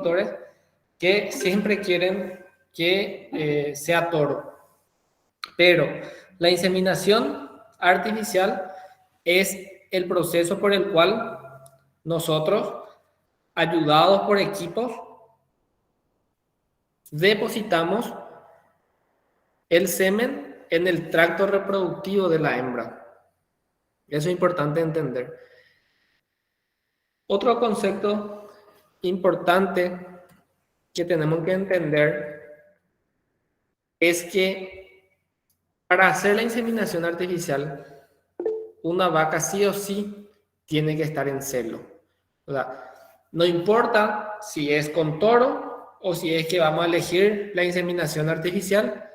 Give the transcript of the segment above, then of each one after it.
doctores que siempre quieren que sea toro. Pero la inseminación artificial es el proceso por el cual nosotros, ayudados por equipos, depositamos el semen en el tracto reproductivo de la hembra. Eso es importante entender. Otro concepto importante que tenemos que entender es que para hacer la inseminación artificial, una vaca sí o sí tiene que estar en celo. O sea, no importa si es con toro o si es que vamos a elegir la inseminación artificial,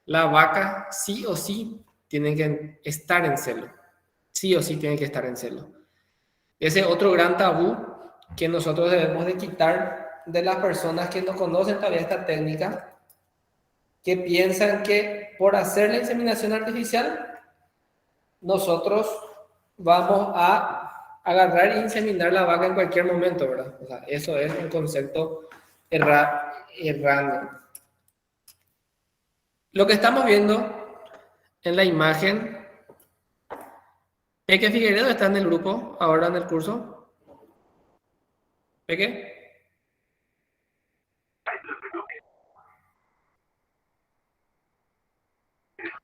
la vaca sí o sí tiene que estar en celo. Sí o sí tiene que estar en celo. Ese es otro gran tabú que nosotros debemos de quitar de las personas que no conocen todavía esta técnica, que piensan que por hacer la inseminación artificial, nosotros vamos a agarrar e inseminar la vaca en cualquier momento, ¿verdad? O sea, eso es un concepto errado. Lo que estamos viendo en la imagen, Peque Figueredo está en el grupo, ahora en el curso. Peque.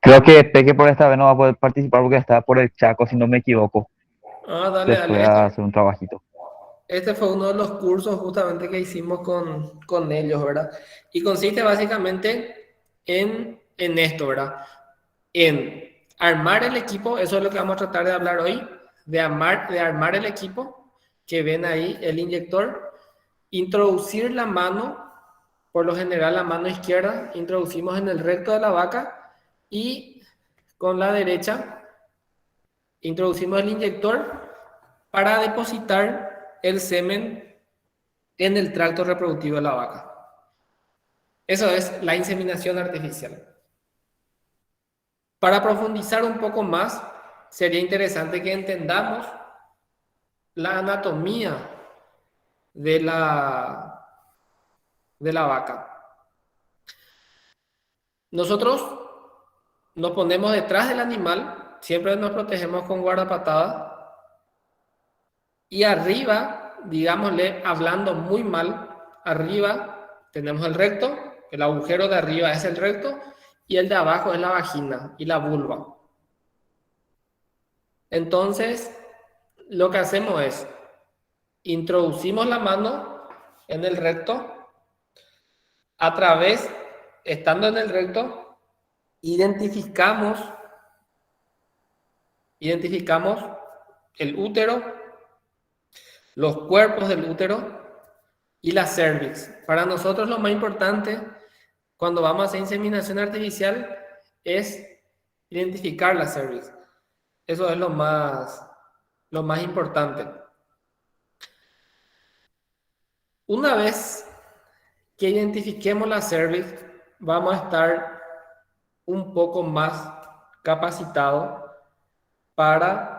Creo que Peque por esta vez no va a poder participar porque está por el Chaco, si no me equivoco. Dale, Después a hacer un trabajito. Este fue uno de los cursos justamente que hicimos con ellos, ¿verdad? Y consiste básicamente en esto, ¿verdad? En armar el equipo, eso es lo que vamos a tratar de hablar hoy, de armar el equipo, que ven ahí, el inyector, introducir la mano, por lo general la mano izquierda, introducimos en el recto de la vaca y con la derecha introducimos el inyector para depositar el semen en el tracto reproductivo de la vaca. Eso es la inseminación artificial. Para profundizar un poco más, sería interesante que entendamos la anatomía de la vaca. Nosotros nos ponemos detrás del animal, siempre nos protegemos con guardapatada, y arriba, digámosle, hablando muy mal, arriba tenemos el recto, el agujero de arriba es el recto, y el de abajo es la vagina y la vulva. Entonces, lo que hacemos es, introducimos la mano en el recto, a través, estando en el recto, identificamos el útero, los cuerpos del útero y la cervix. Para nosotros lo más importante cuando vamos a hacer inseminación artificial es identificar la cervix. Eso es lo más importante. Una vez que identifiquemos la cervix, vamos a estar un poco más capacitados para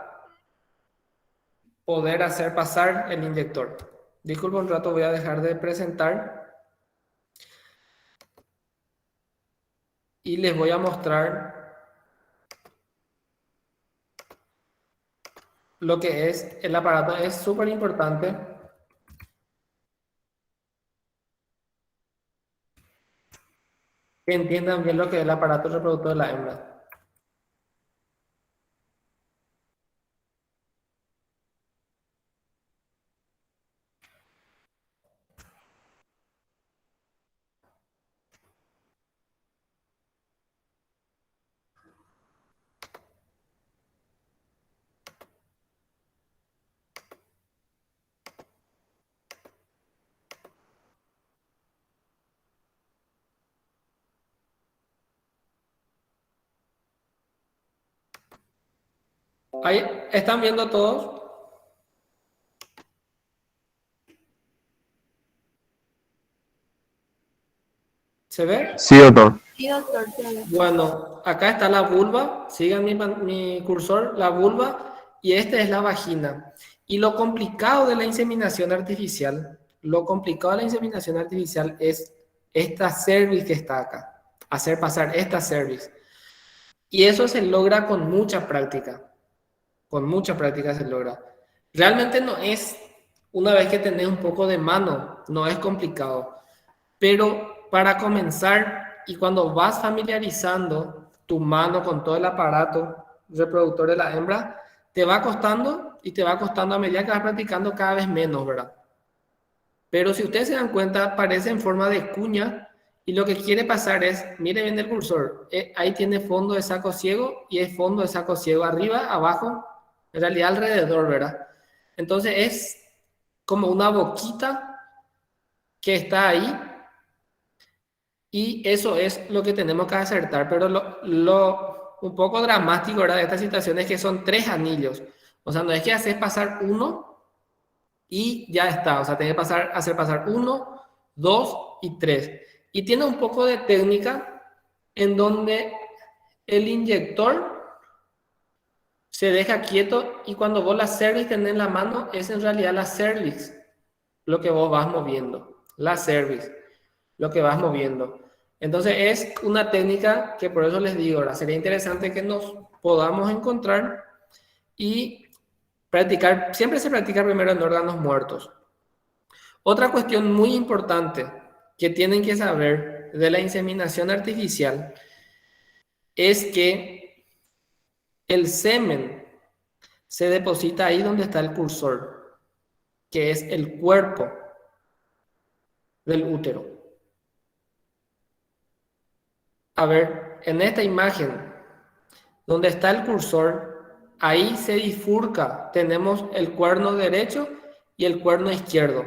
poder hacer pasar el inyector. Disculpa un rato, voy a dejar de presentar y les voy a mostrar lo que es el aparato. Es súper importante que entiendan bien lo que es el aparato reproductor de la hembra. Ahí, ¿están viendo todos? ¿Se ve? Sí, doctor. Sí, doctor. Bueno, acá está la vulva, sigan mi cursor, la vulva, y esta es la vagina. Y lo complicado de la inseminación artificial Lo complicado de la inseminación artificial es esta cervix que está acá, hacer pasar esta cervix. Y eso se logra con mucha práctica. Con mucha práctica se logra. Realmente no es, una vez que tenés un poco de mano, no es complicado. Pero para comenzar y cuando vas familiarizando tu mano con todo el aparato reproductor de la hembra, te va costando y te va costando a medida que vas practicando cada vez menos, ¿verdad? Pero si ustedes se dan cuenta, parece en forma de cuña y lo que quiere pasar es, mire bien el cursor, ahí tiene fondo de saco ciego y es fondo de saco ciego arriba, abajo, en realidad alrededor, ¿verdad? Entonces es como una boquita que está ahí y eso es lo que tenemos que acertar. Pero lo un poco dramático, ¿verdad?, de esta situación es que son 3 anillos. O sea, no es que haces pasar uno y ya está. O sea, tienes que hacer pasar 1, 2 y 3. Y tiene un poco de técnica en donde el inyector se deja quieto y cuando vos la cervix tenés en la mano, es en realidad la cervix lo que vos vas moviendo. La cervix, lo que vas moviendo. Entonces es una técnica que por eso les digo, ahora sería interesante que nos podamos encontrar y practicar. Siempre se practica primero en órganos muertos. Otra cuestión muy importante que tienen que saber de la inseminación artificial es que el semen se deposita ahí donde está el cursor, que es el cuerpo del útero. A ver, en esta imagen, donde está el cursor, ahí se bifurca, tenemos el cuerno derecho y el cuerno izquierdo.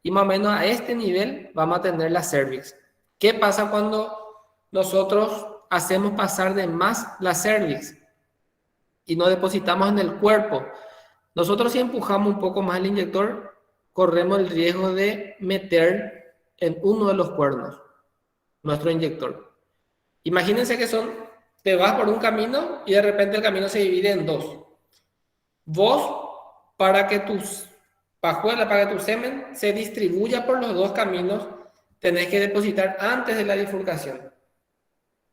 Y más o menos a este nivel vamos a tener la cervix. ¿Qué pasa cuando nosotros hacemos pasar de más la cervix y no depositamos en el cuerpo? Nosotros si empujamos un poco más el inyector, corremos el riesgo de meter en uno de los cuernos nuestro inyector. Imagínense que te vas por un camino y de repente el camino se divide en 2. Vos, para que tus pajuelas, para que tu semen se distribuya por los 2 caminos, tenés que depositar antes de la bifurcación.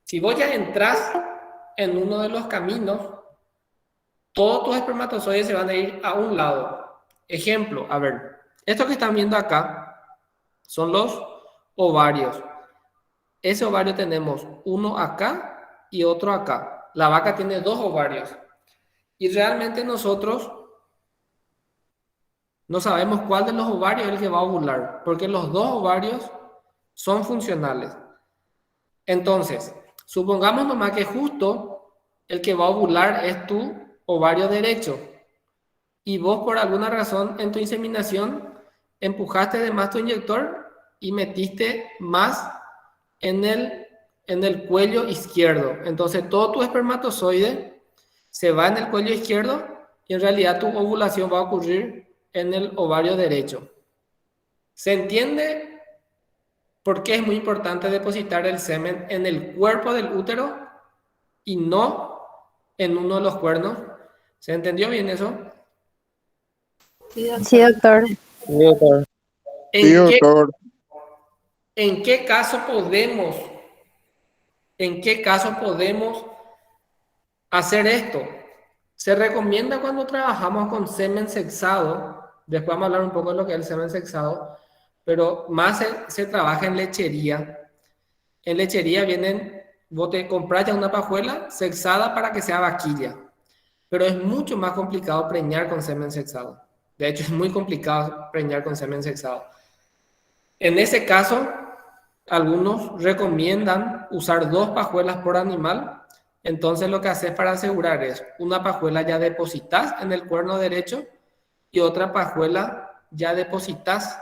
Si vos ya entras en uno de los caminos, todos tus espermatozoides se van a ir a un lado. Ejemplo, a ver, esto que están viendo acá son los ovarios. Ese ovario tenemos uno acá y otro acá. La vaca tiene 2 ovarios. Y realmente nosotros no sabemos cuál de los ovarios es el que va a ovular, porque los 2 ovarios son funcionales. Entonces, supongamos nomás que justo el que va a ovular es tu ovario derecho. Y vos por alguna razón en tu inseminación empujaste de más tu inyector y metiste más en el cuello izquierdo. Entonces todo tu espermatozoide se va en el cuello izquierdo y en realidad tu ovulación va a ocurrir en el ovario derecho. ¿Se entiende por qué es muy importante depositar el semen en el cuerpo del útero y no en uno de los cuernos? ¿Se entendió bien eso? Sí, doctor. Sí, doctor. ¿En qué caso podemos hacer esto? Se recomienda cuando trabajamos con semen sexado, después vamos a hablar un poco de lo que es el semen sexado, pero más se trabaja en lechería. En lechería vos te compras ya una pajuela sexada para que sea vaquilla, pero es mucho más complicado preñar con semen sexado. De hecho, es muy complicado preñar con semen sexado. En ese caso, algunos recomiendan usar 2 pajuelas por animal. Entonces lo que haces para asegurar es una pajuela ya depositas en el cuerno derecho y otra pajuela ya depositas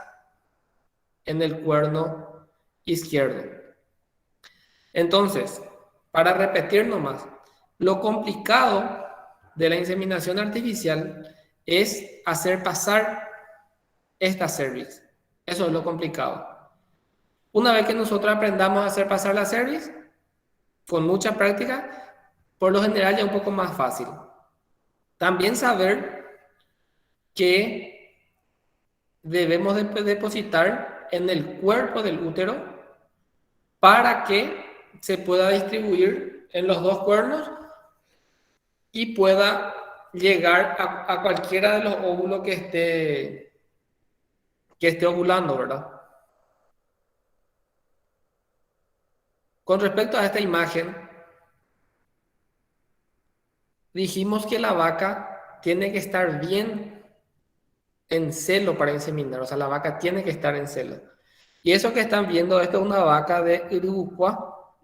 en el cuerno izquierdo. Entonces, para repetir nomás, lo complicado de la inseminación artificial es hacer pasar esta cervix. Eso es lo complicado. Una vez que nosotros aprendamos a hacer pasar la cervix, con mucha práctica, por lo general ya es un poco más fácil. También saber que debemos depositar en el cuerpo del útero para que se pueda distribuir en los dos cuernos y pueda llegar a cualquiera de los óvulos que esté ovulando, ¿verdad? Con respecto a esta imagen, dijimos que la vaca tiene que estar bien en celo para inseminar, o sea, la vaca tiene que estar en celo. Y eso que están viendo, esto es una vaca de Uruguay,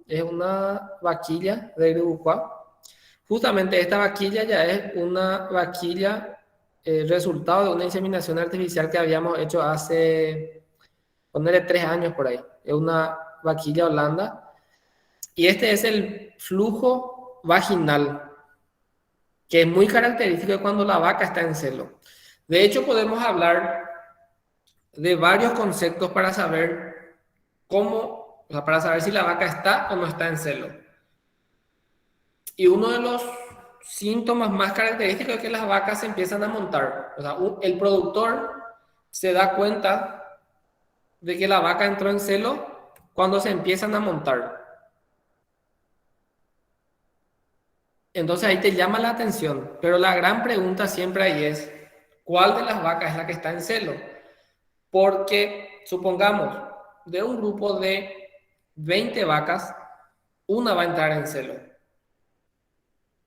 es una vaquilla de Uruguay. Justamente esta vaquilla ya es una vaquilla resultado de una inseminación artificial que habíamos hecho hace, ponerle 3 años por ahí. Es una vaquilla holanda. Y este es el flujo vaginal, que es muy característico de cuando la vaca está en celo. De hecho, podemos hablar de varios conceptos para saber cómo, o sea, para saber si la vaca está o no está en celo. Y uno de los síntomas más característicos es que las vacas se empiezan a montar. O sea, el productor se da cuenta de que la vaca entró en celo cuando se empiezan a montar. Entonces ahí te llama la atención, pero la gran pregunta siempre ahí es, ¿cuál de las vacas es la que está en celo? Porque, supongamos, de un grupo de 20 vacas, una va a entrar en celo.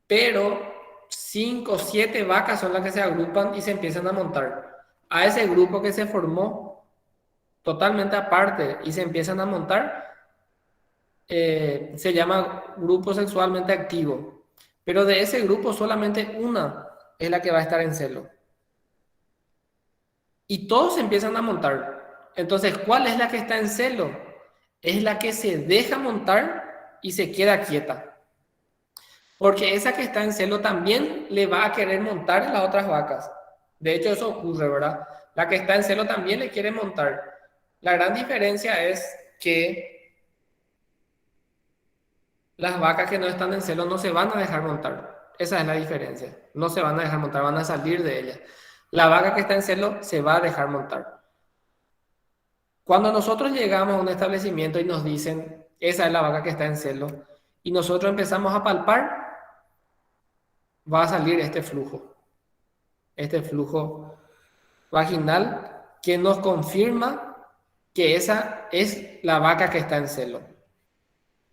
Pero 5 o 7 vacas son las que se agrupan y se empiezan a montar. A ese grupo que se formó totalmente aparte y se empiezan a montar, se llama grupo sexualmente activo. Pero de ese grupo solamente una es la que va a estar en celo. Y todos se empiezan a montar. Entonces, ¿cuál es la que está en celo? Es la que se deja montar y se queda quieta. Porque esa que está en celo también le va a querer montar en las otras vacas. De hecho, eso ocurre, ¿verdad? La que está en celo también le quiere montar. La gran diferencia es que las vacas que no están en celo no se van a dejar montar. Esa es la diferencia. No se van a dejar montar, van a salir de ella. La vaca que está en celo se va a dejar montar. Cuando nosotros llegamos a un establecimiento y nos dicen, esa es la vaca que está en celo, y nosotros empezamos a palpar, va a salir este flujo vaginal que nos confirma que esa es la vaca que está en celo.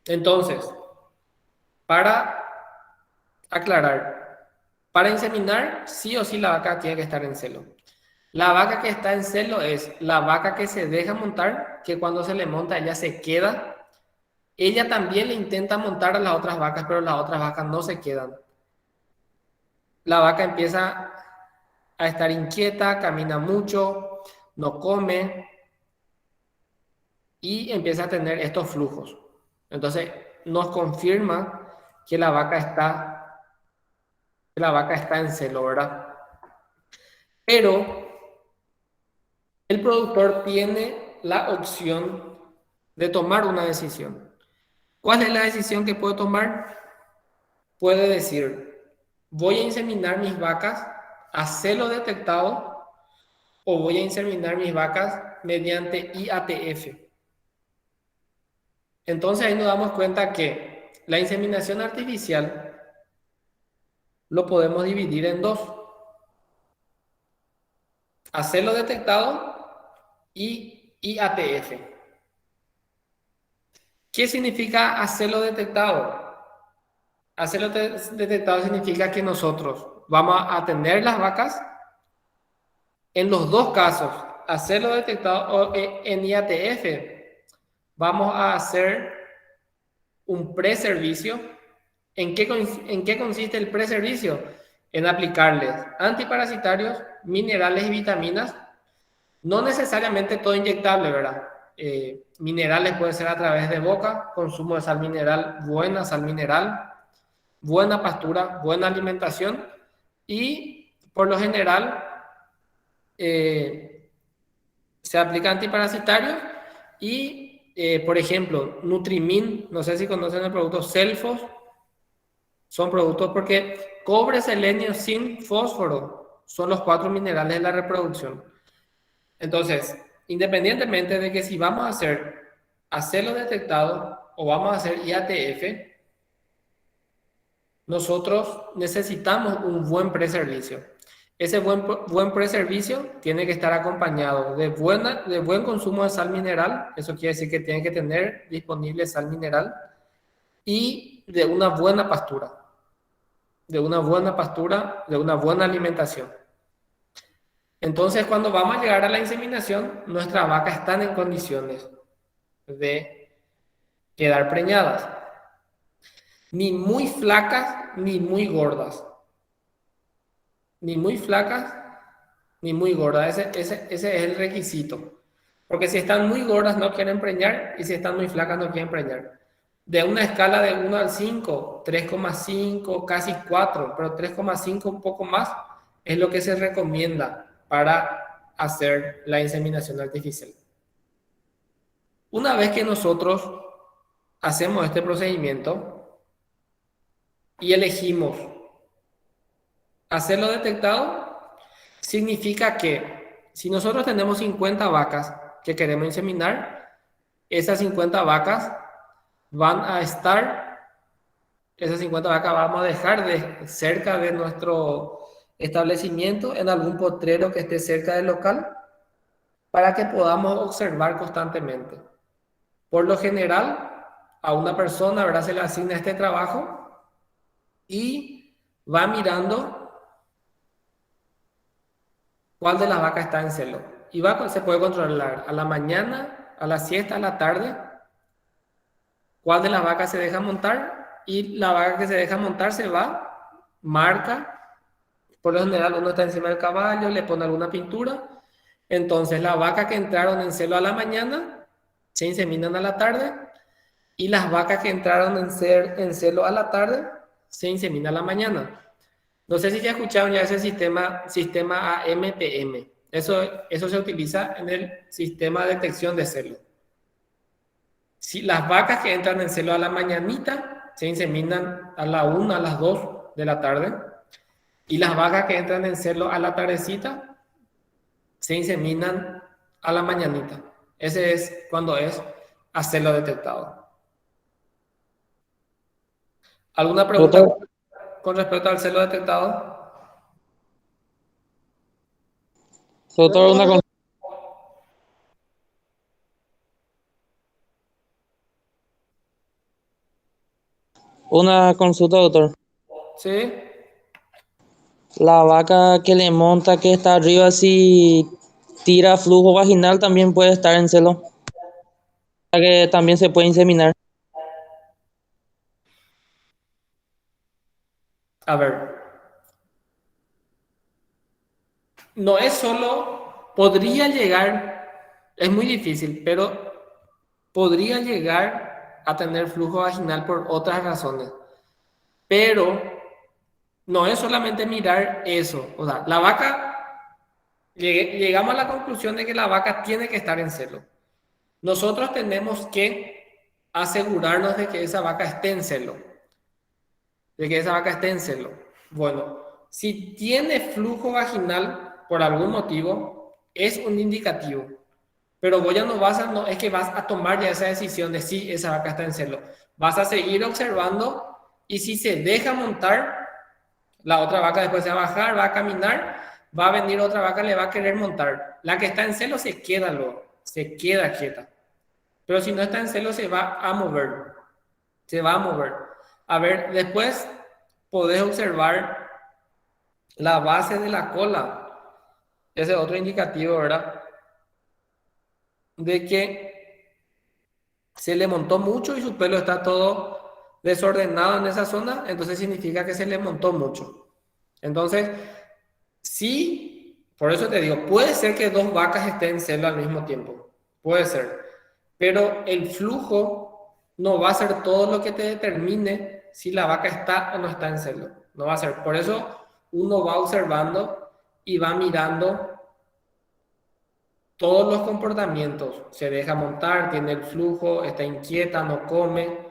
Entonces, para aclarar, para inseminar, sí o sí la vaca tiene que estar en celo. La vaca que está en celo es la vaca que se deja montar, que cuando se le monta ella se queda. Ella también le intenta montar a las otras vacas, pero las otras vacas no se quedan. La vaca empieza a estar inquieta, camina mucho, no come y empieza a tener estos flujos. Entonces nos confirma que la vaca está en celo, ¿verdad? Pero el productor tiene la opción de tomar una decisión. ¿Cuál es la decisión que puede tomar? Puede decir, voy a inseminar mis vacas a celo detectado o voy a inseminar mis vacas mediante IATF. Entonces ahí nos damos cuenta que la inseminación artificial lo podemos dividir en dos. A celo detectado y IATF. ¿Qué significa a celo detectado? A celo detectado significa que nosotros vamos a tener las vacas en los dos casos, a celo detectado o en IATF. Vamos a hacer un preservicio. ¿En qué consiste el preservicio? En aplicarles antiparasitarios, minerales y vitaminas. No necesariamente todo inyectable, ¿verdad? Minerales puede ser a través de boca, consumo de sal mineral, buena sal mineral, buena pastura, buena alimentación y por lo general se aplica antiparasitario y por ejemplo Nutrimin, no sé si conocen el producto Selfos, son productos porque cobre, selenio, zinc, fósforo son los 4 minerales de la reproducción. Entonces, independientemente de que si vamos a hacer celo detectado o vamos a hacer IATF, nosotros necesitamos un buen preservicio. Ese buen preservicio tiene que estar acompañado de buen consumo de sal mineral, eso quiere decir que tiene que tener disponible sal mineral, y de una buena pastura, de una buena alimentación. Entonces, cuando vamos a llegar a la inseminación, nuestras vacas están en condiciones de quedar preñadas, ni muy flacas ni muy gordas. Ni muy flacas ni muy gordas. Ese es el requisito. Porque si están muy gordas no quieren preñar y si están muy flacas no quieren preñar. De una escala de 1 al 5, 3,5, casi 4, pero 3,5 un poco más es lo que se recomienda para hacer la inseminación artificial. Una vez que nosotros hacemos este procedimiento y elegimos hacerlo detectado, significa que si nosotros tenemos 50 vacas que queremos inseminar, esas 50 vacas van a estar, esas 50 vacas vamos a dejar cerca de nuestro establecimiento en algún potrero que esté cerca del local para que podamos observar constantemente. Por lo general, a una persona, ¿verdad?, se le asigna este trabajo y va mirando cuál de las vacas está en celo. Y se puede controlar a la mañana, a la siesta, a la tarde, cuál de las vacas se deja montar, y la vaca que se deja montar se va, marca, por lo general uno está encima del caballo, le pone alguna pintura, entonces las vacas que entraron en celo a la mañana se inseminan a la tarde, y las vacas que entraron en celo a la tarde se inseminan a la mañana. No sé si ya escucharon ya ese sistema AMPM. Eso se utiliza en el sistema de detección de celo. Si las vacas que entran en celo a la mañanita se inseminan a la 1, a las 2 de la tarde. Y las vacas que entran en celo a la tardecita se inseminan a la mañanita. Ese es cuando es a celo detectado. ¿Alguna pregunta con respecto al celo detectado? Doctor, una consulta, doctor. Sí. La vaca que le monta, que está arriba, si tira flujo vaginal, también puede estar en celo. Que también se puede inseminar. A ver. No es solo, podría llegar, es muy difícil, pero podría llegar a tener flujo vaginal por otras razones. Pero no es solamente mirar eso. O sea, la vaca, llegamos a la conclusión de que la vaca tiene que estar en celo. Nosotros tenemos que asegurarnos de que esa vaca esté en celo. Bueno, si tiene flujo vaginal por algún motivo, es un indicativo. Pero vos ya no es que vas a tomar ya esa decisión de si esa vaca está en celo. Vas a seguir observando, y si se deja montar, la otra vaca después se va a bajar, va a caminar, va a venir otra vaca, le va a querer montar. La que está en celo se queda luego, se queda quieta. Pero si no está en celo, se va a mover. Se va a mover. A ver, después podés observar la base de la cola. Ese es otro indicativo, ¿verdad?, de que se le montó mucho y su pelo está todo desordenado en esa zona, entonces significa que se le montó mucho. Entonces, sí, por eso te digo, puede ser que dos vacas estén en celo al mismo tiempo, puede ser, pero el flujo no va a ser todo lo que te determine si la vaca está o no está en celo, no va a ser. Por eso uno va observando y va mirando todos los comportamientos. Se deja montar, tiene el flujo, está inquieta, no come.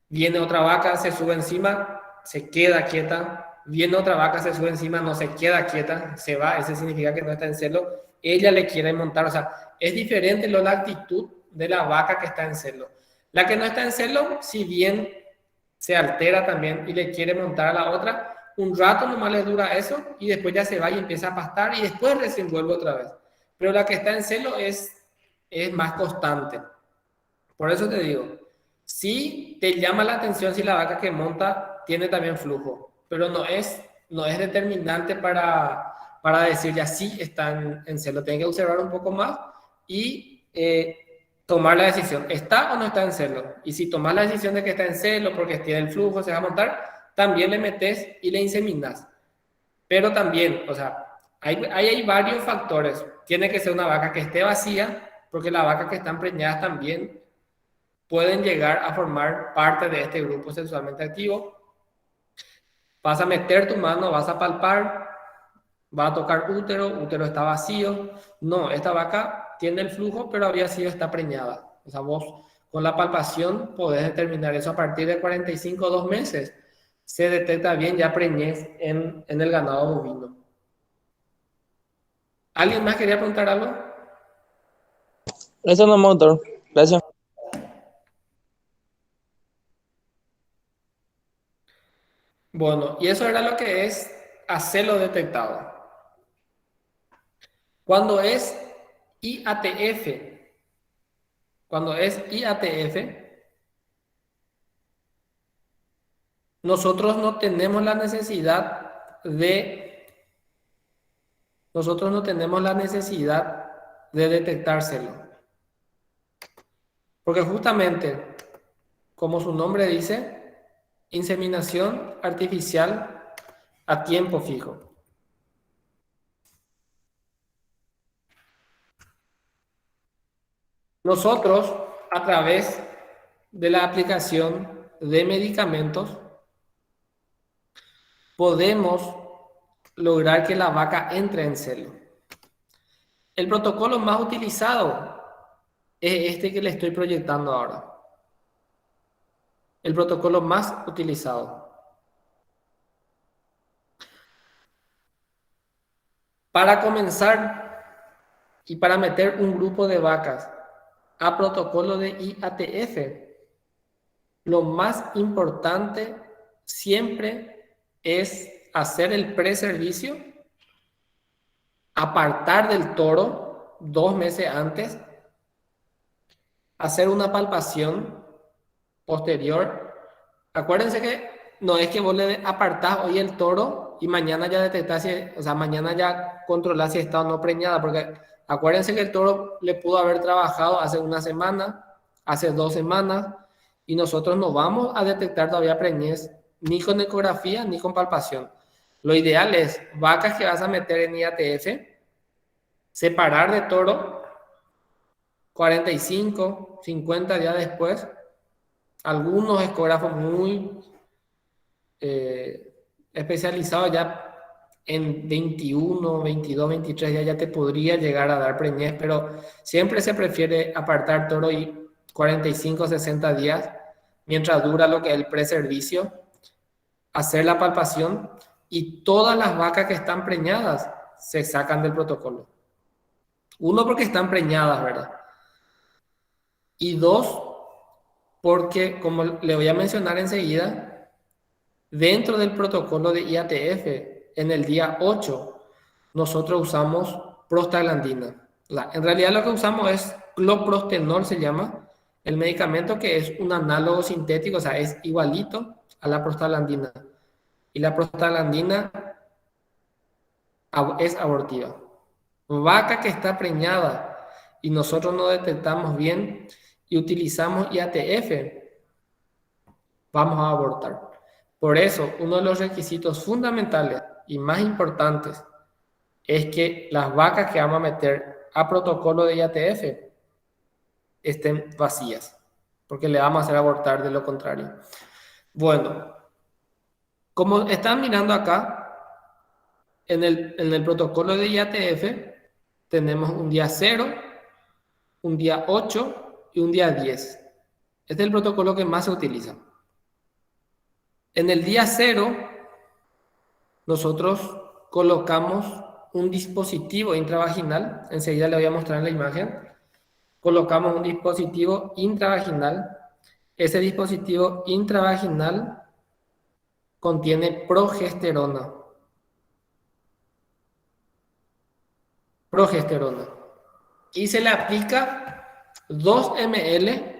Viene otra vaca, se sube encima, se queda quieta. Viene otra vaca, se sube encima, no se queda quieta, se va. Ese significa que no está en celo. ella le quiere montar. O sea, es diferente la actitud de la vaca que está en celo. La que no está en celo, si bien se altera también y le quiere montar a la otra, un rato nomás le dura eso y después ya se va y empieza a pastar y después recién vuelve otra vez. Pero la que está en celo es más constante. Por eso te digo, sí te llama la atención si la vaca que monta tiene también flujo, pero no es determinante para decir ya sí está en celo. Tienes que observar un poco más y tomar la decisión, ¿está o no está en celo? Y si tomas la decisión de que está en celo porque tiene el flujo, se va a montar, también le metes y le inseminas. Pero también, o sea, hay varios factores. Tiene que ser una vaca que esté vacía, porque las vacas que están preñadas también pueden llegar a formar parte de este grupo sexualmente activo. Vas a meter tu mano, vas a palpar, vas a tocar útero está vacío. No, esta vaca tiene el flujo, pero habría sido está preñada. O sea, vos con la palpación podés determinar eso a partir de 45 o 2 meses. Se detecta bien ya preñez en el ganado bovino. ¿Alguien más quería preguntar algo? Eso no, doctor. Gracias. Bueno, y eso era lo que es hacerlo detectado. Cuando es IATF, nosotros no tenemos la necesidad de detectárselo. Porque justamente, como su nombre dice, inseminación artificial a tiempo fijo. Nosotros, a través de la aplicación de medicamentos, podemos lograr que la vaca entre en celo. El protocolo más utilizado es este que le estoy proyectando ahora. El protocolo más utilizado. Para comenzar y para meter un grupo de vacas a protocolo de IATF, lo más importante siempre es hacer el preservicio, apartar del toro 2 meses antes, hacer una palpación posterior. Acuérdense que no es que vos le apartás hoy el toro y mañana ya detectás, o sea, mañana ya controlás si está o no preñada, porque acuérdense que el toro le pudo haber trabajado hace una semana, hace 2 semanas, y nosotros no vamos a detectar todavía preñez, ni con ecografía, ni con palpación. Lo ideal es vacas que vas a meter en IATF, separar de toro 45, 50 días después. Algunos ecógrafos muy especializados ya en 21, 22, 23 días ya te podría llegar a dar preñez, pero siempre se prefiere apartar toro y 45, 60 días, mientras dura lo que es el preservicio, hacer la palpación y todas las vacas que están preñadas se sacan del protocolo. 1, porque están preñadas, ¿verdad? Y 2, porque, como le voy a mencionar enseguida, dentro del protocolo de IATF, en el día 8, nosotros usamos prostaglandina. En realidad lo que usamos es cloprostenol, se llama, el medicamento que es un análogo sintético, o sea, es igualito a la prostaglandina. Y la prostaglandina es abortiva. Vaca que está preñada y nosotros no detectamos bien y utilizamos IATF, vamos a abortar. Por eso, uno de los requisitos fundamentales y más importantes es que las vacas que vamos a meter a protocolo de IATF estén vacías, porque le vamos a hacer abortar de lo contrario. Bueno, como están mirando acá, en el protocolo de IATF tenemos un día 0, un día 8 y un día 10. Este es el protocolo que más se utiliza. En el día 0, nosotros colocamos un dispositivo intravaginal. Enseguida le voy a mostrar en la imagen. Colocamos un dispositivo intravaginal. Ese dispositivo intravaginal contiene progesterona. Y se le aplica 2 ml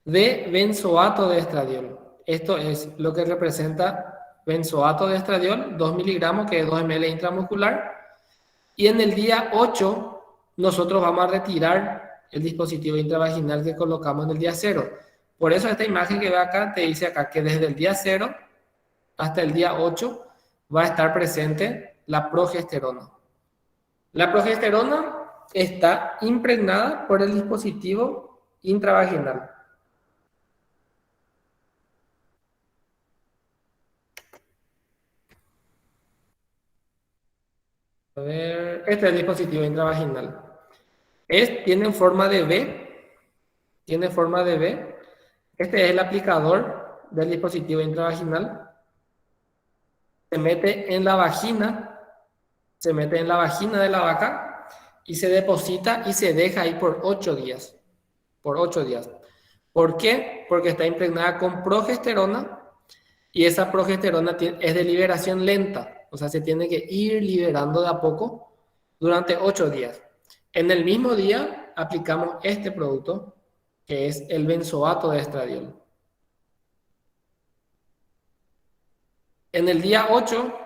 de benzoato de estradiol. Esto es lo que representa benzoato de estradiol, 2 miligramos, que es 2 ml intramuscular. Y en el día 8, nosotros vamos a retirar el dispositivo intravaginal que colocamos en el día 0. Por eso esta imagen que ve acá te dice acá que desde el día 0 hasta el día 8 va a estar presente la progesterona. La progesterona está impregnada por el dispositivo intravaginal. A ver, este es el dispositivo intravaginal. Tiene forma de V. Tiene forma de V. Este es el aplicador del dispositivo intravaginal. Se mete en la vagina. Se mete en la vagina de la vaca y se deposita y se deja ahí por 8 días. Por 8 días. ¿Por qué? Porque está impregnada con progesterona y esa progesterona es de liberación lenta. O sea, se tiene que ir liberando de a poco durante 8 días. En el mismo día aplicamos este producto, que es el benzoato de estradiol. En el día 8,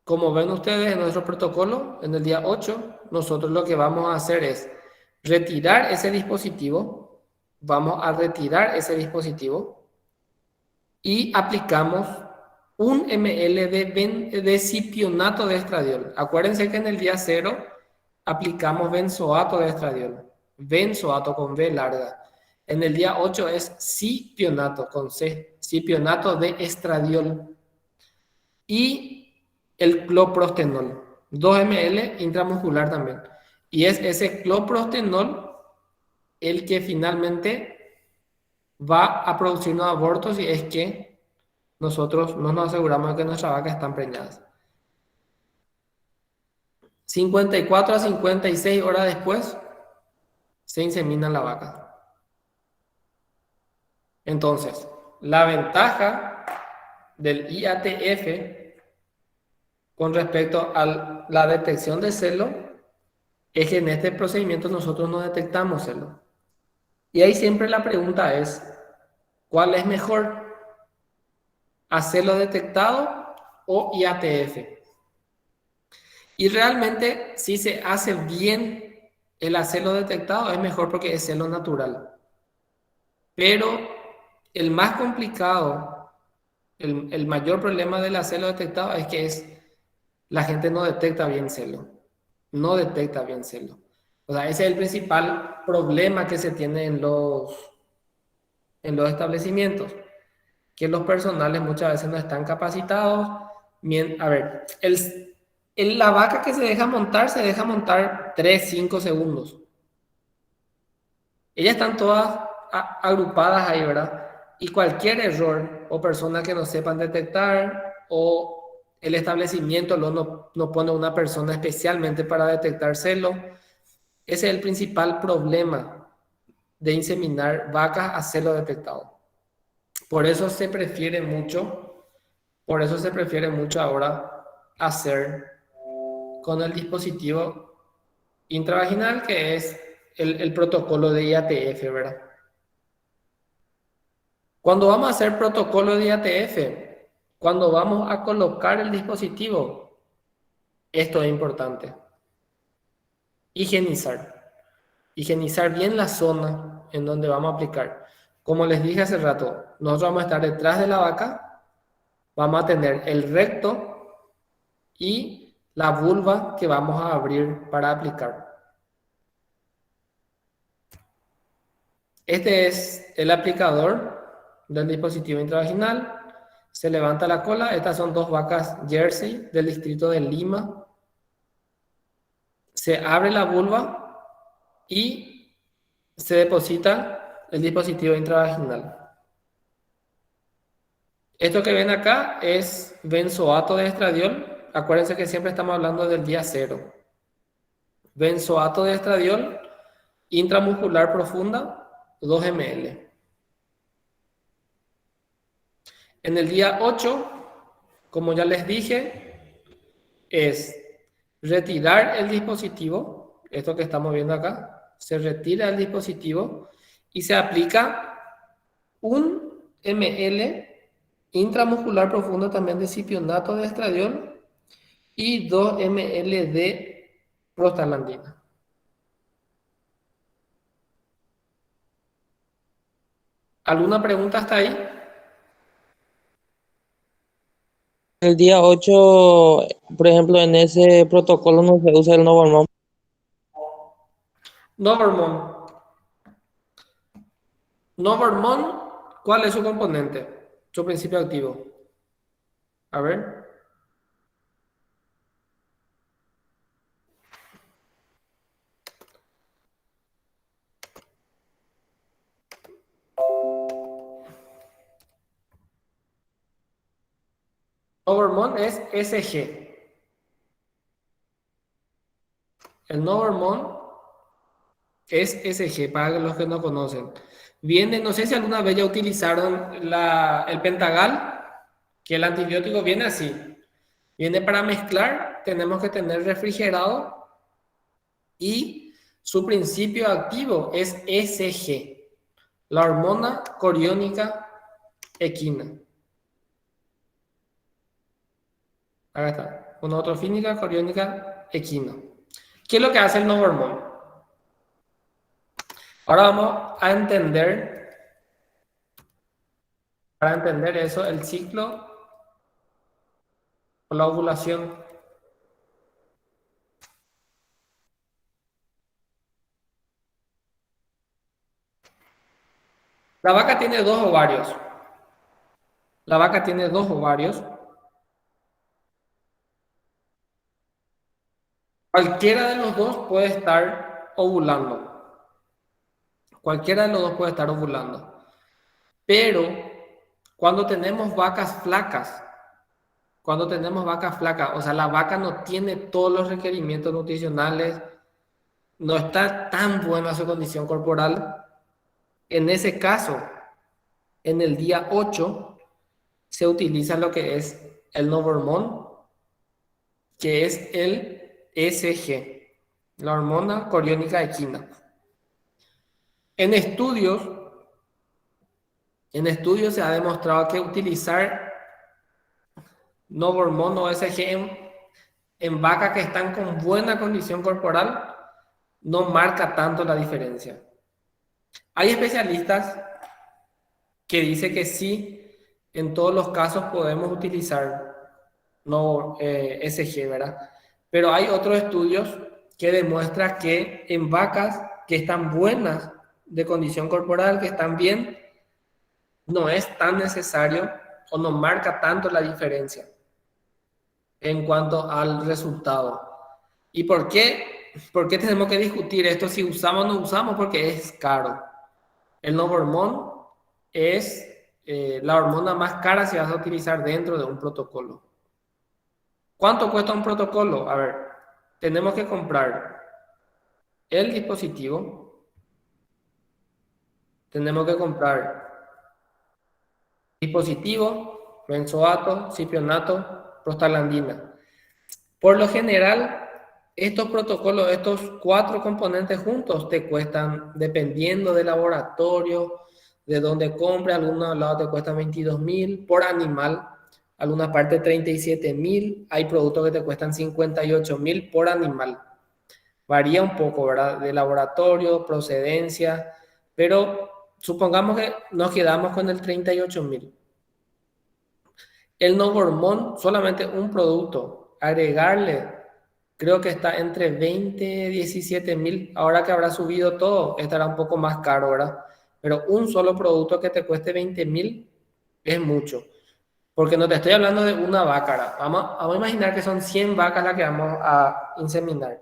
como ven ustedes en nuestro protocolo, en el día 8, nosotros lo que vamos a hacer es retirar ese dispositivo. Vamos a retirar ese dispositivo y aplicamos 1 ml de cipionato de estradiol. Acuérdense que en el día 0 aplicamos benzoato de estradiol. Benzoato con B larga. En el día 8 es cipionato con C. Cipionato de estradiol. Y el cloprostenol. 2 ml intramuscular también. Y es ese cloprostenol el que finalmente va a producirnos abortos si es que nosotros no nos aseguramos de que nuestras vacas están preñadas. 54 a 56 horas después se insemina la vaca. Entonces, la ventaja del IATF con respecto a la detección de celo es que en este procedimiento nosotros no detectamos celo. Y ahí siempre la pregunta es, ¿cuál es mejor? ¿Hacelo detectado o IATF? Y realmente, si se hace bien el hacerlo detectado, es mejor porque es celo natural. Pero el más complicado, el mayor problema del hacerlo detectado es que la gente no detecta bien celo. No detecta bien celo. O sea, ese es el principal problema que se tiene en los establecimientos. Que los personales muchas veces no están capacitados. A ver, la vaca que se deja montar 3, 5 segundos. Ellas están todas agrupadas ahí, ¿verdad? Y cualquier error o persona que no sepan detectar o el establecimiento no pone una persona especialmente para detectar celo, ese es el principal problema de inseminar vacas a celo detectado. Por eso se prefiere mucho ahora hacer con el dispositivo intravaginal, que es el protocolo de IATF, ¿verdad? Cuando vamos a hacer protocolo de IATF, cuando vamos a colocar el dispositivo, esto es importante. Higienizar bien la zona en donde vamos a aplicar. Como les dije hace rato, nosotros vamos a estar detrás de la vaca, vamos a tener el recto y la vulva que vamos a abrir para aplicar. Este es el aplicador del dispositivo intravaginal. Se levanta la cola. Estas son 2 vacas Jersey del distrito de Lima. Se abre la vulva y se deposita el dispositivo intravaginal. Esto que ven acá es benzoato de estradiol. acuérdense que siempre estamos hablando del día 0. Benzoato de estradiol, intramuscular profunda, 2 ml. En el día 8, como ya les dije, es retirar el dispositivo, esto que estamos viendo acá, se retira el dispositivo y se aplica 1 ml intramuscular profundo también de cipionato de estradiol y 2 ml de prostaglandina. ¿Alguna pregunta hasta ahí? El día 8, por ejemplo, en ese protocolo no se usa el Novormon. Novormon. Novormon, ¿cuál es su componente? Su principio activo. A ver. Novormon es SG. El Novormon es SG, para los que no conocen. Viene, no sé si alguna vez ya utilizaron el Pentagal, que el antibiótico viene así. Viene para mezclar, tenemos que tener refrigerado y su principio activo es SG, la hormona coriónica equina. Acá está, gonotrofínica coriónica equina. ¿Qué es lo que hace el Novormon? Ahora vamos a entender, para entender eso, el ciclo o la ovulación. La vaca tiene 2 ovarios. La vaca tiene 2 ovarios. Cualquiera de los dos puede estar ovulando. Cualquiera de los dos puede estar ovulando. Pero cuando tenemos vacas flacas, o sea, la vaca no tiene todos los requerimientos nutricionales, no está tan buena su condición corporal, en ese caso, en el día 8, se utiliza lo que es el Novormon, que es el SG, la hormona coriónica equina. En estudios se ha demostrado que utilizar Novormon o SG en vacas que están con buena condición corporal no marca tanto la diferencia. Hay especialistas que dicen que sí, en todos los casos podemos utilizar SG, ¿verdad? Pero hay otros estudios que demuestran que en vacas que están buenas de condición corporal, que están bien, no es tan necesario o no marca tanto la diferencia en cuanto al resultado. ¿Y por qué? ¿Por qué tenemos que discutir esto si usamos o no usamos? Porque es caro. El Novormon es la hormona más cara si vas a utilizar dentro de un protocolo. ¿Cuánto cuesta un protocolo? A ver, tenemos que comprar el dispositivo, tenemos que comprar dispositivo, benzoato, cipionato, prostaglandina. Por lo general, estos protocolos, estos 4 componentes juntos te cuestan, dependiendo del laboratorio, de donde compre, algunos lados te cuestan 22.000 por animal, alguna parte 37.000, hay productos que te cuestan 58.000 por animal. Varía un poco, ¿verdad? De laboratorio, procedencia, pero supongamos que nos quedamos con el 38.000. El Novormon, solamente un producto, agregarle, creo que está entre 20 y 17.000. Ahora que habrá subido todo, estará un poco más caro, ¿verdad? Pero un solo producto que te cueste 20.000 es mucho. Porque no te estoy hablando de una vaca, ¿verdad? Vamos a imaginar que son 100 vacas las que vamos a inseminar.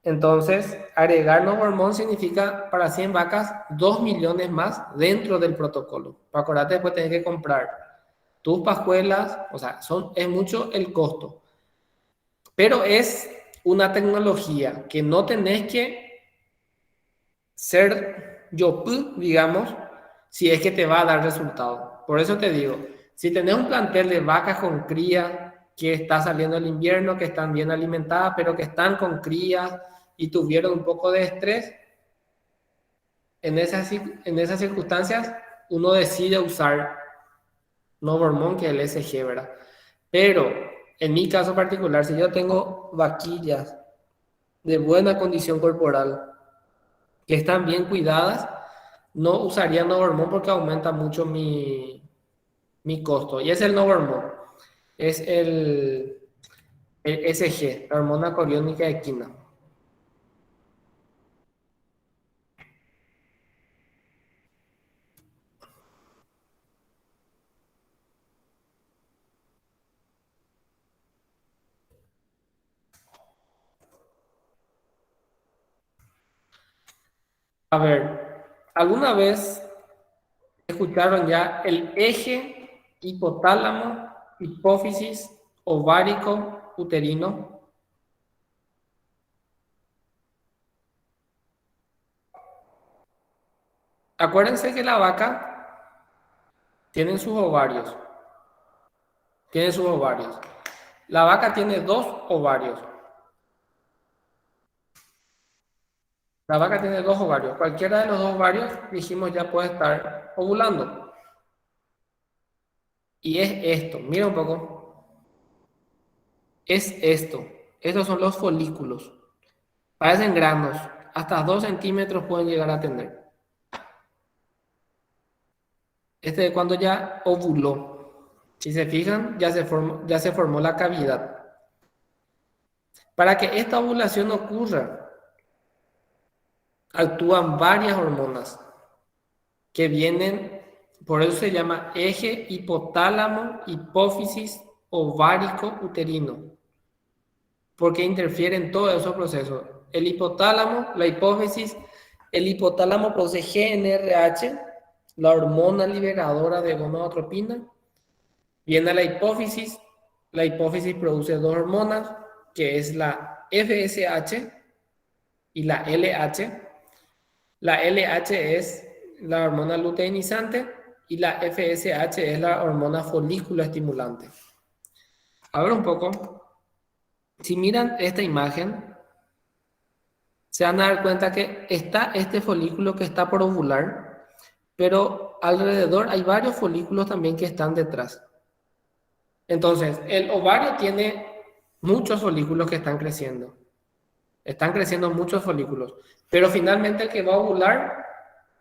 Entonces, agregar Novormon significa para 100 vacas 2 millones más dentro del protocolo. Para acordarte, después tenés que comprar tus pajuelas, o sea, es mucho el costo. Pero es una tecnología que no tenés que ser yopu, digamos, si es que te va a dar resultado. Por eso te digo, si tenés un plantel de vacas con cría que está saliendo el invierno, que están bien alimentadas, pero que están con cría y tuvieron un poco de estrés, en esas circunstancias uno decide usar Novo Hormone, que es el SG, ¿verdad? Pero en mi caso particular, si yo tengo vaquillas de buena condición corporal, que están bien cuidadas, no usaría Novo Hormone porque aumenta mucho mi costo. Y es el Novo Hormone, es el SG, la hormona coriónica equina. A ver, ¿alguna vez escucharon ya el eje hipotálamo, hipófisis, ovárico, uterino? Acuérdense que la vaca tiene sus ovarios. Tiene sus ovarios. La vaca tiene 2 ovarios. La vaca tiene 2 ovarios. Cualquiera de los 2 ovarios, dijimos, ya puede estar ovulando. Y es esto. Mira un poco. Es esto. Estos son los folículos. Parecen granos. Hasta 2 centímetros pueden llegar a tener. Este es cuando ya ovuló. Si se fijan, ya se formó la cavidad. Para que esta ovulación ocurra, actúan varias hormonas que vienen, por eso se llama eje hipotálamo, hipófisis, ovárico, uterino, porque interfieren todos esos procesos. El hipotálamo, la hipófisis, el hipotálamo produce GnRH, la hormona liberadora de gonadotropina. Viene la hipófisis produce 2 hormonas, que es la FSH y la LH. La LH es la hormona luteinizante y la FSH es la hormona folículo estimulante. A ver un poco. Si miran esta imagen, se van a dar cuenta que está este folículo que está por ovular, pero alrededor hay varios folículos también que están detrás. Entonces, el ovario tiene muchos folículos que están creciendo. Están creciendo muchos folículos. Pero finalmente el que va a ovular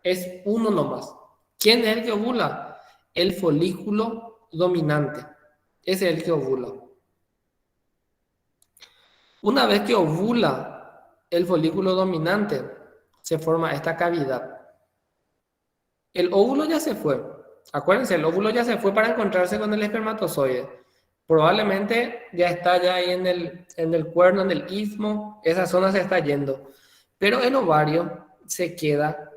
es uno nomás. ¿Quién es el que ovula? El folículo dominante. Ese es el que ovula. Una vez que ovula el folículo dominante, se forma esta cavidad. El óvulo ya se fue. Acuérdense, el óvulo ya se fue para encontrarse con el espermatozoide. Probablemente ya está ya ahí en el cuerno, en el istmo, esa zona se está yendo. Pero el ovario se queda,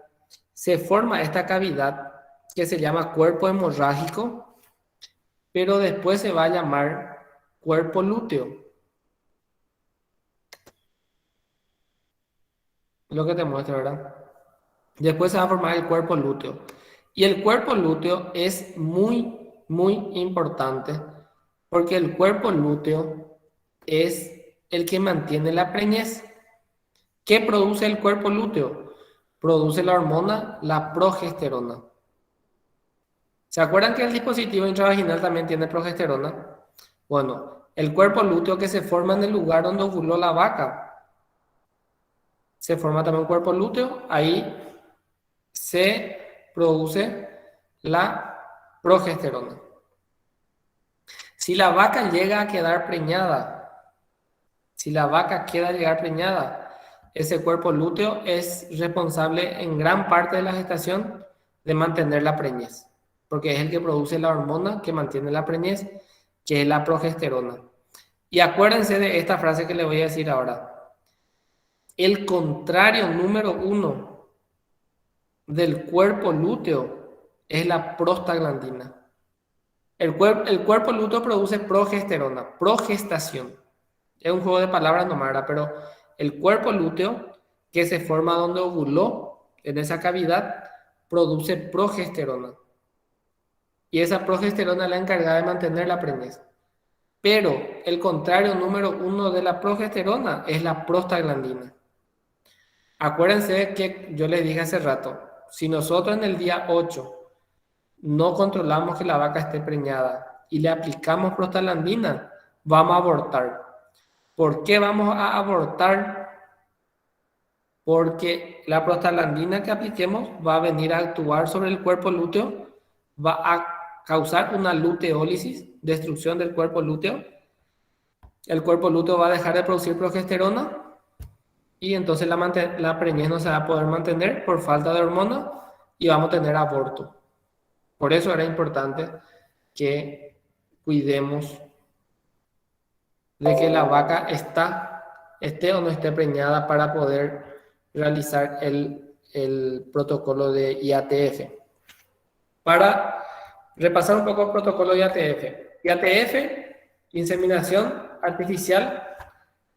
se forma esta cavidad que se llama cuerpo hemorrágico, pero después se va a llamar cuerpo lúteo. Lo que te muestro, ¿verdad? Después se va a formar el cuerpo lúteo. Y el cuerpo lúteo es muy, muy importante porque el cuerpo lúteo es el que mantiene la preñez. ¿Qué produce el cuerpo lúteo? Produce la hormona, la progesterona. ¿Se acuerdan que el dispositivo intravaginal también tiene progesterona? Bueno, el cuerpo lúteo que se forma en el lugar donde ovuló la vaca, se forma también un cuerpo lúteo, ahí se produce la progesterona. Si la vaca llega a quedar preñada, ese cuerpo lúteo es responsable en gran parte de la gestación de mantener la preñez, porque es el que produce la hormona que mantiene la preñez, que es la progesterona. Y acuérdense de esta frase que le voy a decir ahora. El contrario número 1 del cuerpo lúteo es la prostaglandina. El cuerpo lúteo produce progesterona, progestación. Es un juego de palabras nomás, ¿verdad? Pero el cuerpo lúteo, que se forma donde ovuló, en esa cavidad, produce progesterona. Y esa progesterona es la encargada de mantener la preñez. Pero el contrario número 1 de la progesterona es la prostaglandina. Acuérdense que yo les dije hace rato, si nosotros en el día 8 no controlamos que la vaca esté preñada y le aplicamos prostaglandina, vamos a abortar. ¿Por qué vamos a abortar? Porque la prostaglandina que apliquemos va a venir a actuar sobre el cuerpo lúteo, va a causar una luteólisis, destrucción del cuerpo lúteo. El cuerpo lúteo va a dejar de producir progesterona y entonces la preñez no se va a poder mantener por falta de hormona y vamos a tener aborto. Por eso era importante que cuidemos de que la vaca esté o no esté preñada para poder realizar el protocolo de IATF. Para repasar un poco el protocolo de IATF. IATF, inseminación artificial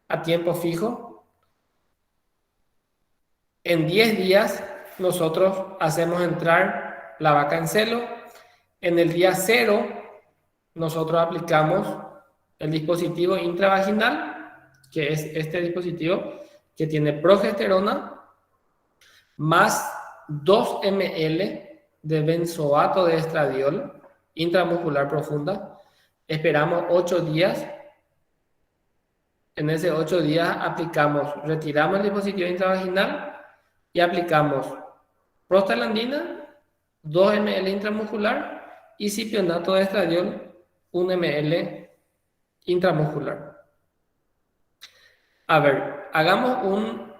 a tiempo fijo. En 10 días nosotros hacemos entrar la vaca en celo. En el día 0 nosotros aplicamos el dispositivo intravaginal, que es este dispositivo que tiene progesterona más 2 ml de benzoato de estradiol intramuscular profunda. Esperamos 8 días. En ese 8 días retiramos el dispositivo intravaginal y aplicamos prostaglandina, 2 ml intramuscular y cipionato de estradiol, 1 ml intramuscular. A ver, hagamos un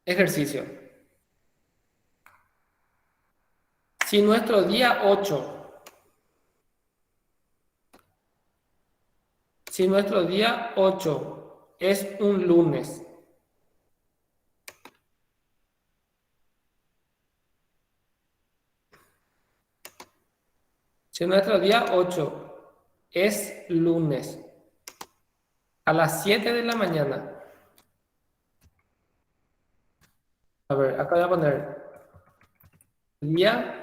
ejercicio. Si nuestro día 8 es un lunes, si nuestro día 8 es lunes a las 7 de la mañana, a ver, acá voy a poner día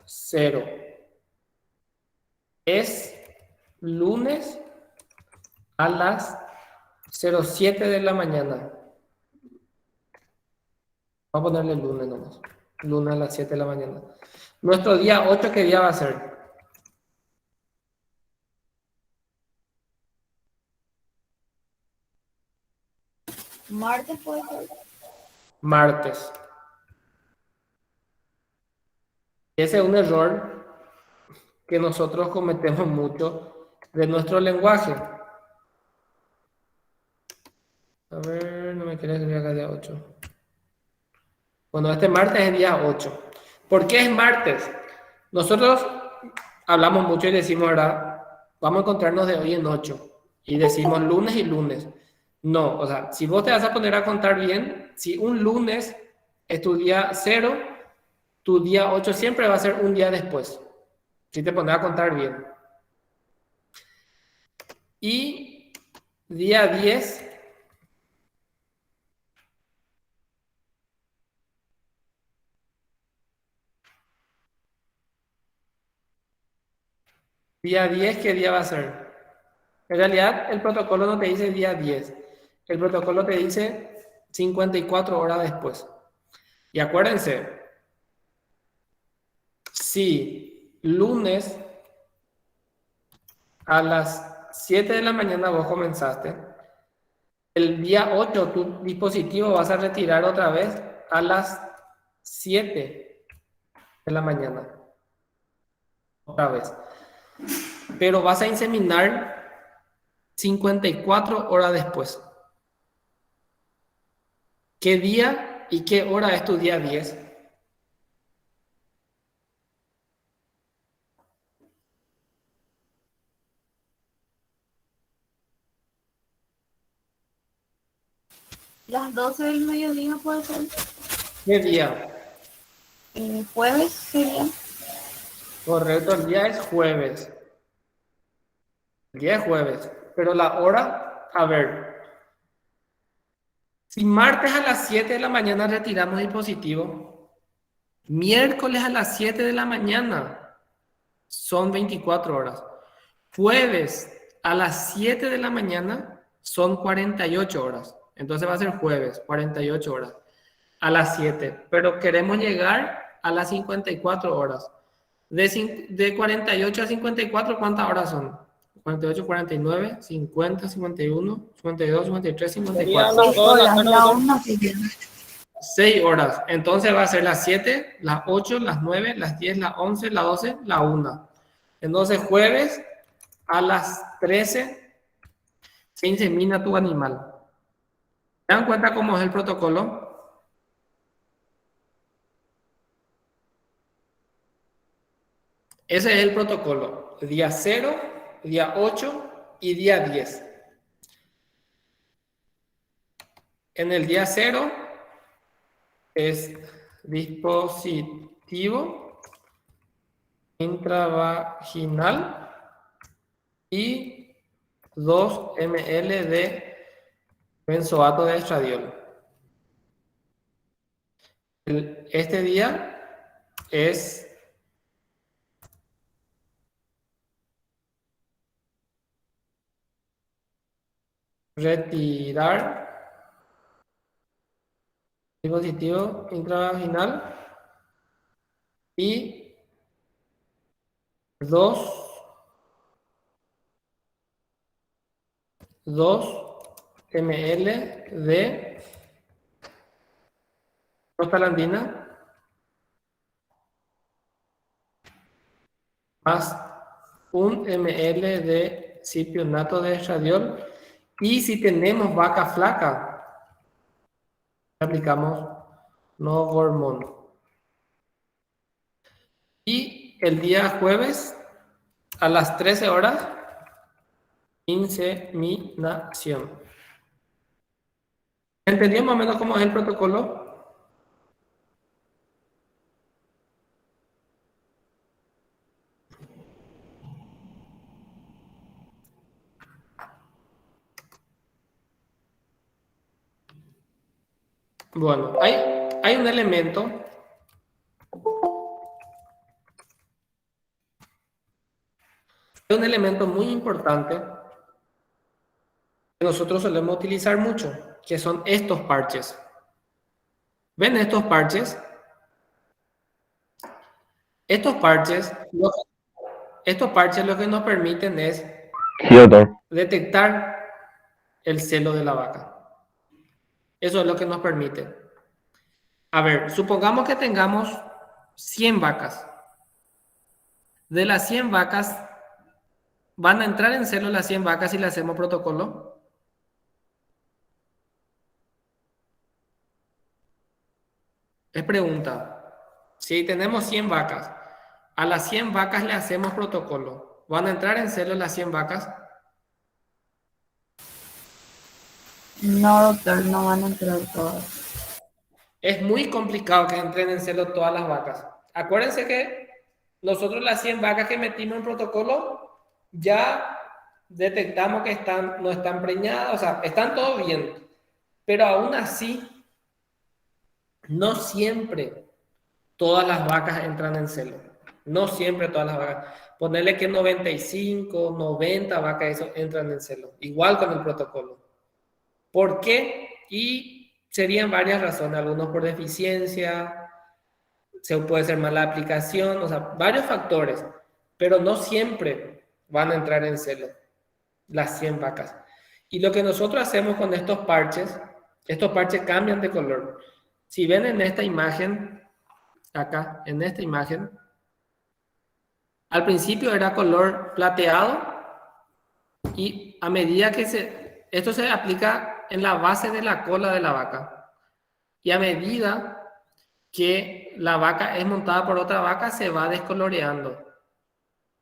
0, es lunes a las 07 de la mañana. Vamos a ponerle lunes nomás. Lunes a las 7 de la mañana. Nuestro día 8, ¿qué día va a ser? Martes puede ser. Martes. Ese es un error que nosotros cometemos mucho de nuestro lenguaje. A ver, no me quiere escribir acá día 8. Bueno, este martes es día 8. ¿Por qué es martes? Nosotros hablamos mucho y decimos, ¿verdad? Vamos a encontrarnos de hoy en 8. Y decimos lunes y lunes. No, o sea, si vos te vas a poner a contar bien, si un lunes es tu día 0, tu día 8 siempre va a ser un día después. Si te pones a contar bien. Y día 10... Día 10, ¿qué día va a ser? En realidad, el protocolo no te dice día 10. El protocolo te dice 54 horas después. Y acuérdense, si lunes a las 7 de la mañana vos comenzaste, el día 8 tu dispositivo vas a retirar otra vez a las 7 de la mañana. Otra vez. Pero vas a inseminar 54 horas después. ¿Qué día y qué hora es tu día 10? Las 12 del mediodía puede ser. ¿Qué día? Jueves sería. Correcto, el día es jueves. El día es jueves. Pero la hora, a ver. Si martes a las 7 de la mañana retiramos dispositivo, miércoles a las 7 de la mañana son 24 horas. Jueves a las 7 de la mañana son 48 horas. Entonces va a ser jueves, 48 horas a las 7. Pero queremos llegar a las 54 horas. De 48 a 54, ¿cuántas horas son? 48, 49, 50, 51, 52, 53, Serían 54. las 2 de la Horas, tarde, la doctor. una que viene. 6 horas. Entonces va a ser las 7, las 8, las 9, las 10, las 11, las 12, la 1. Entonces jueves a las 13 se insemina tu animal. ¿Se dan cuenta cómo es el protocolo? Ese es el protocolo. Día 0, día 8 y día 10. En el día 0 es dispositivo intravaginal y 2 ml de benzoato de estradiol. Este día es retirar dispositivo intravaginal y 2 ml de prostaglandina más 1 ml de cipionato de estradiol. Y si tenemos vaca flaca, aplicamos Novormon. Y el día jueves, a las 13 horas, inseminación. ¿Entendió más o menos cómo es el protocolo? Bueno, hay un elemento muy importante que nosotros solemos utilizar mucho, que son estos parches. ¿Ven estos parches? Estos parches lo que nos permiten es Sí, doctor. detectar el celo de la vaca. Eso es lo que nos permite. A ver, supongamos que tengamos 100 vacas. De las 100 vacas, ¿van a entrar en celo las 100 vacas si le hacemos protocolo? Es pregunta. Si tenemos 100 vacas, a las 100 vacas le hacemos protocolo. ¿Van a entrar en celo las 100 vacas? No, doctor, no van a entrar todas. Es muy complicado que entren en celo todas las vacas. Acuérdense que nosotros las 100 vacas que metimos en protocolo ya detectamos que no están preñadas, o sea, están todo bien. Pero aún así, no siempre todas las vacas entran en celo. No siempre todas las vacas. Ponerle que 95, 90 vacas eso entran en celo. Igual con el protocolo. ¿Por qué? Y serían varias razones. Algunos por deficiencia, puede ser mala aplicación, o sea, varios factores. Pero no siempre van a entrar en celo las 100 vacas. Y lo que nosotros hacemos con estos parches cambian de color. Si ven en esta imagen, acá, en esta imagen, al principio era color plateado y a medida que esto se aplica en la base de la cola de la vaca. Y a medida que la vaca es montada por otra vaca, se va descoloreando.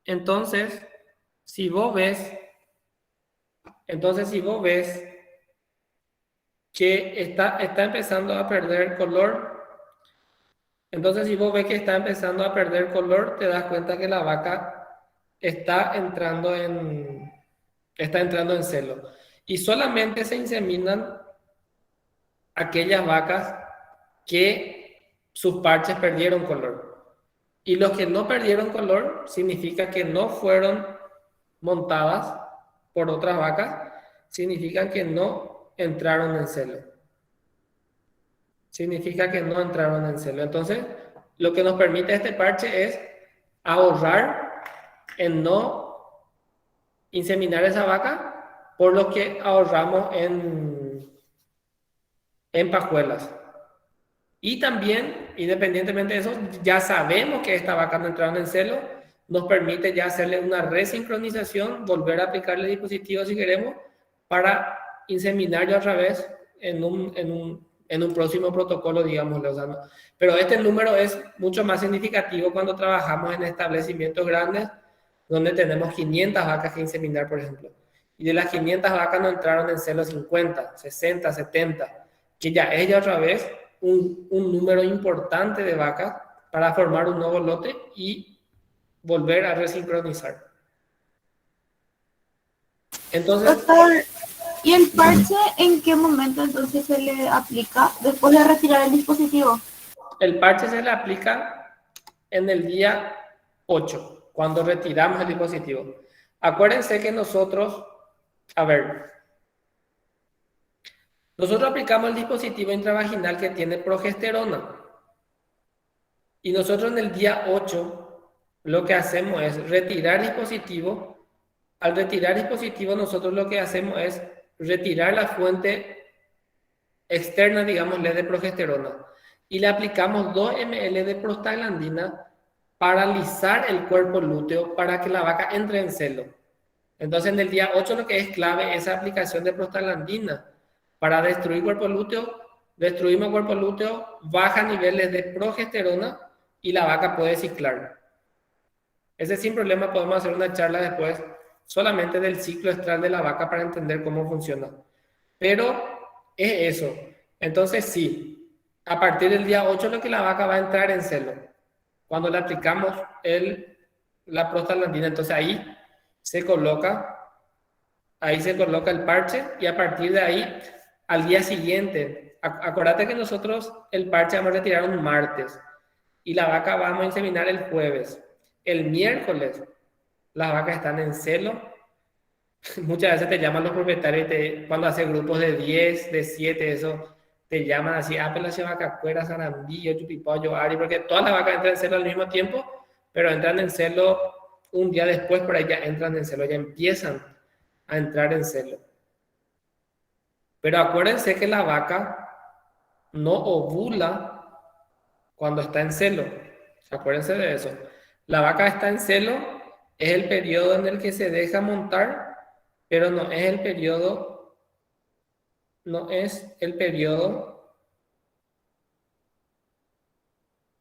Entonces, si vos ves que está empezando a perder color, entonces si vos ves que está empezando a perder color, te das cuenta que la vaca está entrando está entrando en celo. Y solamente se inseminan aquellas vacas que sus parches perdieron color. Y los que no perdieron color significa que no fueron montadas por otras vacas, significan que no entraron en celo. Significa que no entraron en celo. Entonces, lo que nos permite este parche es ahorrar en no inseminar esa vaca, por lo que ahorramos en pajuelas. Y también, independientemente de eso, ya sabemos que esta vaca no entraron en celo, nos permite ya hacerle una resincronización, volver a aplicarle el dispositivo si queremos, para inseminar ya otra vez en un próximo protocolo, digámoslo. O sea, no. Pero este número es mucho más significativo cuando trabajamos en establecimientos grandes, donde tenemos 500 vacas que inseminar, por ejemplo. Y de las 500 vacas no entraron en celo 50, 60, 70, que ya es ya otra vez un número importante de vacas para formar un nuevo lote y volver a resincronizar. Entonces, Doctor, ¿y el parche en qué momento entonces se le aplica después de retirar el dispositivo? el parche se le aplica en el día 8, cuando retiramos el dispositivo. Acuérdense que nosotros aplicamos el dispositivo intravaginal que tiene progesterona. Y nosotros en el día 8 lo que hacemos es retirar dispositivo. Al retirar dispositivo nosotros lo que hacemos es retirar la fuente externa, digámosle, de progesterona. Y le aplicamos 2 ml de prostaglandina para alisar el cuerpo lúteo para que la vaca entre en celo. Entonces en el día 8 lo que es clave es la aplicación de prostaglandina para destruir cuerpo lúteo. Destruimos cuerpo lúteo, baja niveles de progesterona y la vaca puede ciclar. Ese sin problema podemos hacer una charla después solamente del ciclo estral de la vaca para entender cómo funciona. Pero es eso. Entonces sí, a partir del día 8 lo que la vaca va a entrar en celo. Cuando le aplicamos la prostaglandina, entonces ahí se coloca el parche y a partir de ahí, al día siguiente, acuérdate que nosotros el parche vamos a retirar un martes y la vaca vamos a inseminar el jueves. El miércoles las vacas están en celo. Muchas veces te llaman los propietarios cuando hacen grupos de 10, de 7, eso, te llaman así, apelación vaca cuera, zarandillo, chupipollo, ari, porque todas las vacas entran en celo al mismo tiempo, pero entran en celo un día después, por ahí ya entran en celo, ya empiezan a entrar en celo. Pero acuérdense que la vaca no ovula cuando está en celo. Acuérdense de eso. La vaca está en celo, es el periodo en el que se deja montar, pero no es el periodo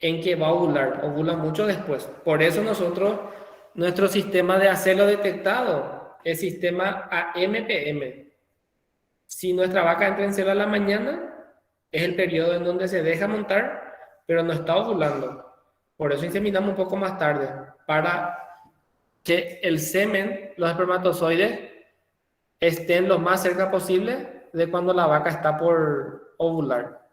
en que va a ovular. Ovula mucho después. Por eso nuestro sistema de acelo detectado es sistema AMPM. Si nuestra vaca entra en celo a la mañana, es el periodo en donde se deja montar, pero no está ovulando. Por eso inseminamos un poco más tarde, para que el semen, los espermatozoides, estén lo más cerca posible de cuando la vaca está por ovular.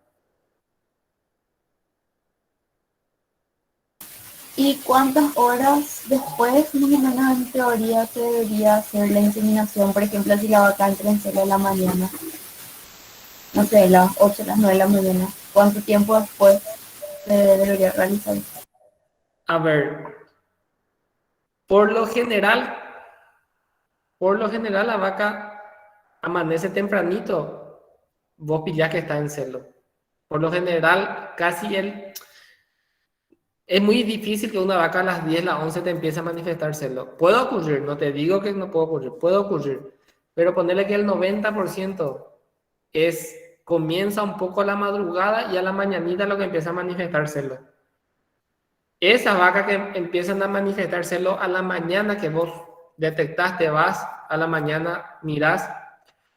¿Y cuántas horas después, más o menos en teoría, se debería hacer la inseminación? Por ejemplo, si la vaca entra en celo a la mañana, no sé, las 8, las 9 de la mañana, ¿cuánto tiempo después se debería realizar? A ver, por lo general la vaca amanece tempranito, vos pillás que está en celo. Por lo general, es muy difícil que una vaca a las 10, las 11 te empiece a manifestar celo. Puede ocurrir, no te digo que no puede ocurrir, puede ocurrir. Pero ponerle que el 90% comienza un poco a la madrugada y a la mañanita lo que empieza a manifestar celo. Esas vacas que empiezan a manifestar celo a la mañana que vos detectaste, vas a la mañana, mirás,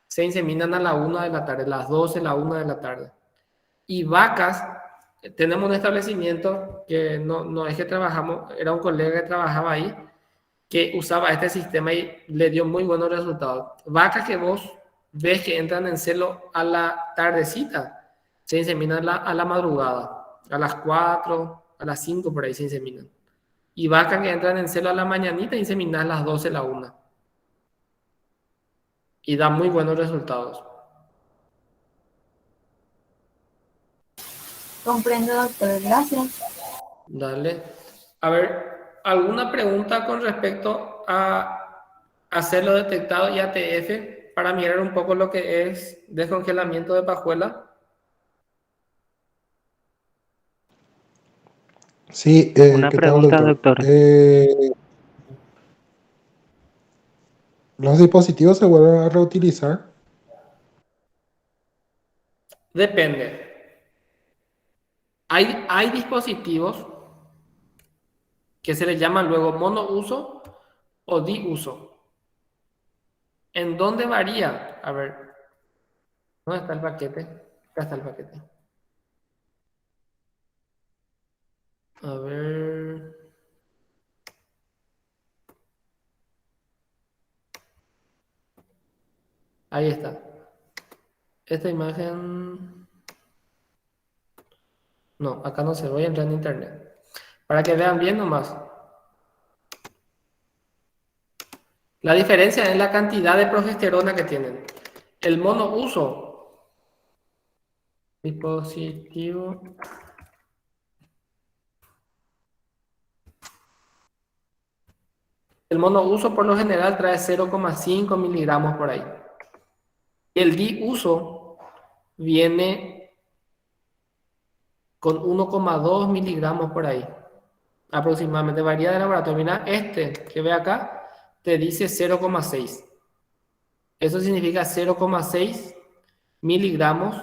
se inseminan a la 1 de la tarde, las 12, la 1 de la tarde. Y vacas, tenemos un establecimiento que no es que trabajamos, era un colega que trabajaba ahí, que usaba este sistema y le dio muy buenos resultados. Vacas que vos ves que entran en celo a la tardecita, se inseminan a la madrugada, a las 4, a las 5 por ahí se inseminan. Y vacas que entran en celo a la mañanita, inseminan a las 12, la 1. Y da muy buenos resultados. Comprendo, doctor. Gracias. Dale. A ver, ¿alguna pregunta con respecto a hacerlo detectado y ATF para mirar un poco lo que es descongelamiento de pajuela? Sí, Una ¿qué tal, pregunta, doctor? doctor. ¿Los dispositivos se vuelven a reutilizar? Depende. Hay dispositivos que se les llama luego monouso o diuso. ¿En dónde varía? A ver, ¿dónde está el paquete? Acá está el paquete. A ver. Ahí está. Esta imagen... No, acá no se voy a entrar en internet. Para que vean bien nomás. La diferencia es la cantidad de progesterona que tienen. El monouso, dispositivo, el monouso por lo general trae 0,5 miligramos por ahí. El diuso viene con 1,2 miligramos por ahí. Aproximadamente, varía de laboratorio. Mira, este que ve acá te dice 0,6. Eso significa 0,6 miligramos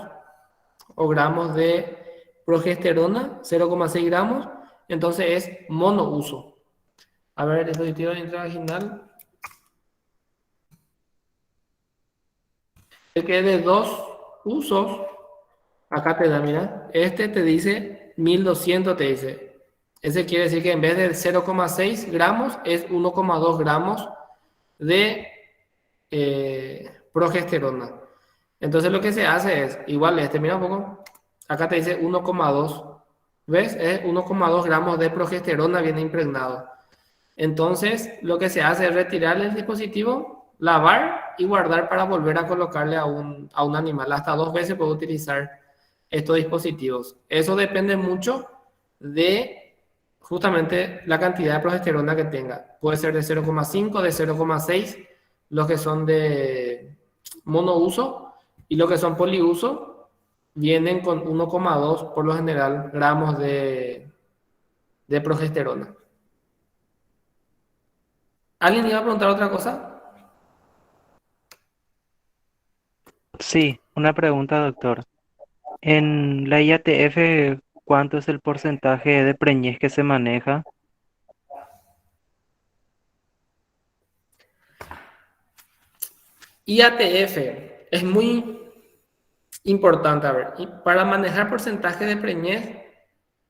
o gramos de progesterona, 0,6 gramos, entonces es monouso. A ver, dispositivo intravaginal. El que es de 2 usos, acá te da, mira, este te dice 1200, te dice. Ese quiere decir que en vez de 0,6 gramos es 1,2 gramos de progesterona. Entonces lo que se hace es, igual este, mira un poco, acá te dice 1,2, ¿ves? Es 1,2 gramos de progesterona viene impregnado. Entonces lo que se hace es retirar el dispositivo, lavar y guardar para volver a colocarle a un animal. Hasta 2 veces puedo utilizar estos dispositivos. Eso depende mucho de justamente la cantidad de progesterona que tenga. Puede ser de 0,5, de 0,6, los que son de monouso, y los que son poliuso vienen con 1,2 por lo general gramos de progesterona. ¿Alguien iba a preguntar otra cosa? Sí, una pregunta, doctor. En la IATF, ¿cuánto es el porcentaje de preñez que se maneja? IATF es muy importante. A ver, y para manejar porcentaje de preñez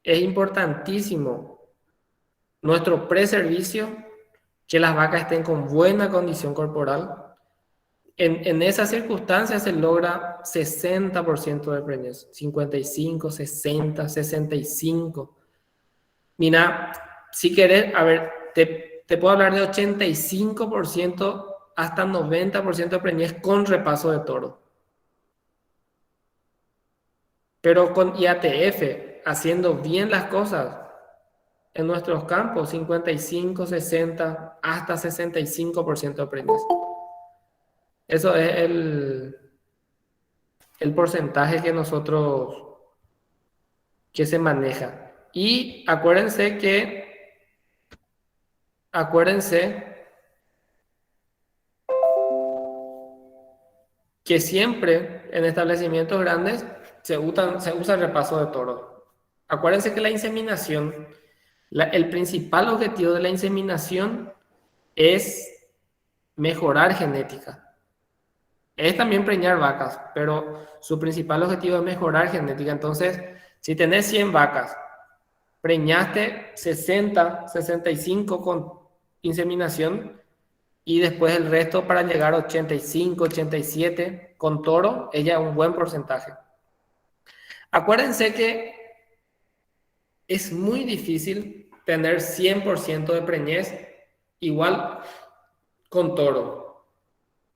es importantísimo nuestro preservicio, que las vacas estén con buena condición corporal. En esas circunstancias se logra 60% de preñez, 55, 60, 65. Mira, si querés, a ver, te puedo hablar de 85% hasta 90% de preñez con repaso de toro. Pero con IATF, haciendo bien las cosas, en nuestros campos, 55, 60, hasta 65% de preñez. Eso es el porcentaje que que se maneja. Y acuérdense que siempre en establecimientos grandes se usa el repaso de toro. Acuérdense que la inseminación, el principal objetivo de la inseminación es mejorar genética. Es también preñar vacas, pero su principal objetivo es mejorar genética. Entonces, si tenés 100 vacas, preñaste 60, 65 inseminación y después el resto para llegar a 85, 87. Con toro, ella es un buen porcentaje. Acuérdense que es muy difícil tener 100% de preñez igual con toro.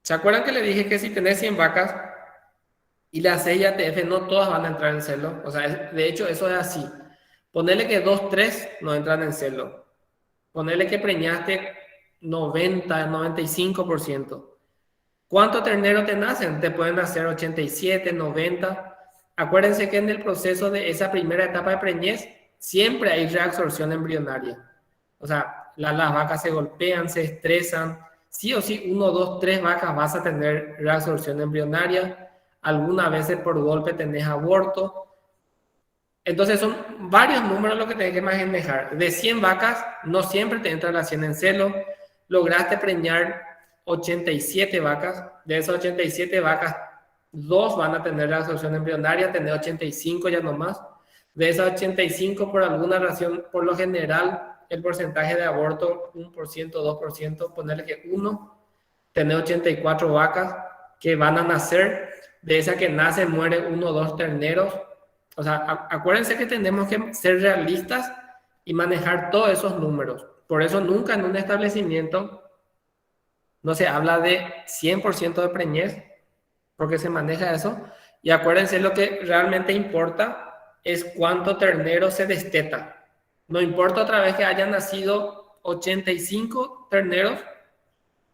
¿Se acuerdan que le dije que si tenés 100 vacas y las 6 ATF no todas van a entrar en celo? O sea, de hecho eso es así. Ponele que 2, 3 no entran en celo. Ponele que preñaste 90, 95%. ¿Cuántos terneros te nacen? Te pueden nacer 87, 90. Acuérdense que en el proceso de esa primera etapa de preñez siempre hay reabsorción embrionaria. O sea, las vacas se golpean, se estresan. Sí o sí, 1, 2, 3 vacas vas a tener reabsorción embrionaria. Algunas veces por golpe tenés aborto. Entonces son varios números lo que tenés que manejar. De 100 vacas, no siempre te entra la 100 en celo. Lograste preñar 87 vacas. De esas 87 vacas, 2 van a tener la absorción embrionaria, tener 85 ya nomás. De esas 85, por alguna razón, por lo general, el porcentaje de aborto, 1%, 2%, ponerle que 1, tener 84 vacas que van a nacer. De esas que nacen, muere 1 o 2 terneros. O sea, acuérdense que tenemos que ser realistas y manejar todos esos números. Por eso nunca en un establecimiento no se habla de 100% de preñez, porque se maneja eso. Y acuérdense, lo que realmente importa es cuánto ternero se desteta. No importa otra vez que hayan nacido 85 terneros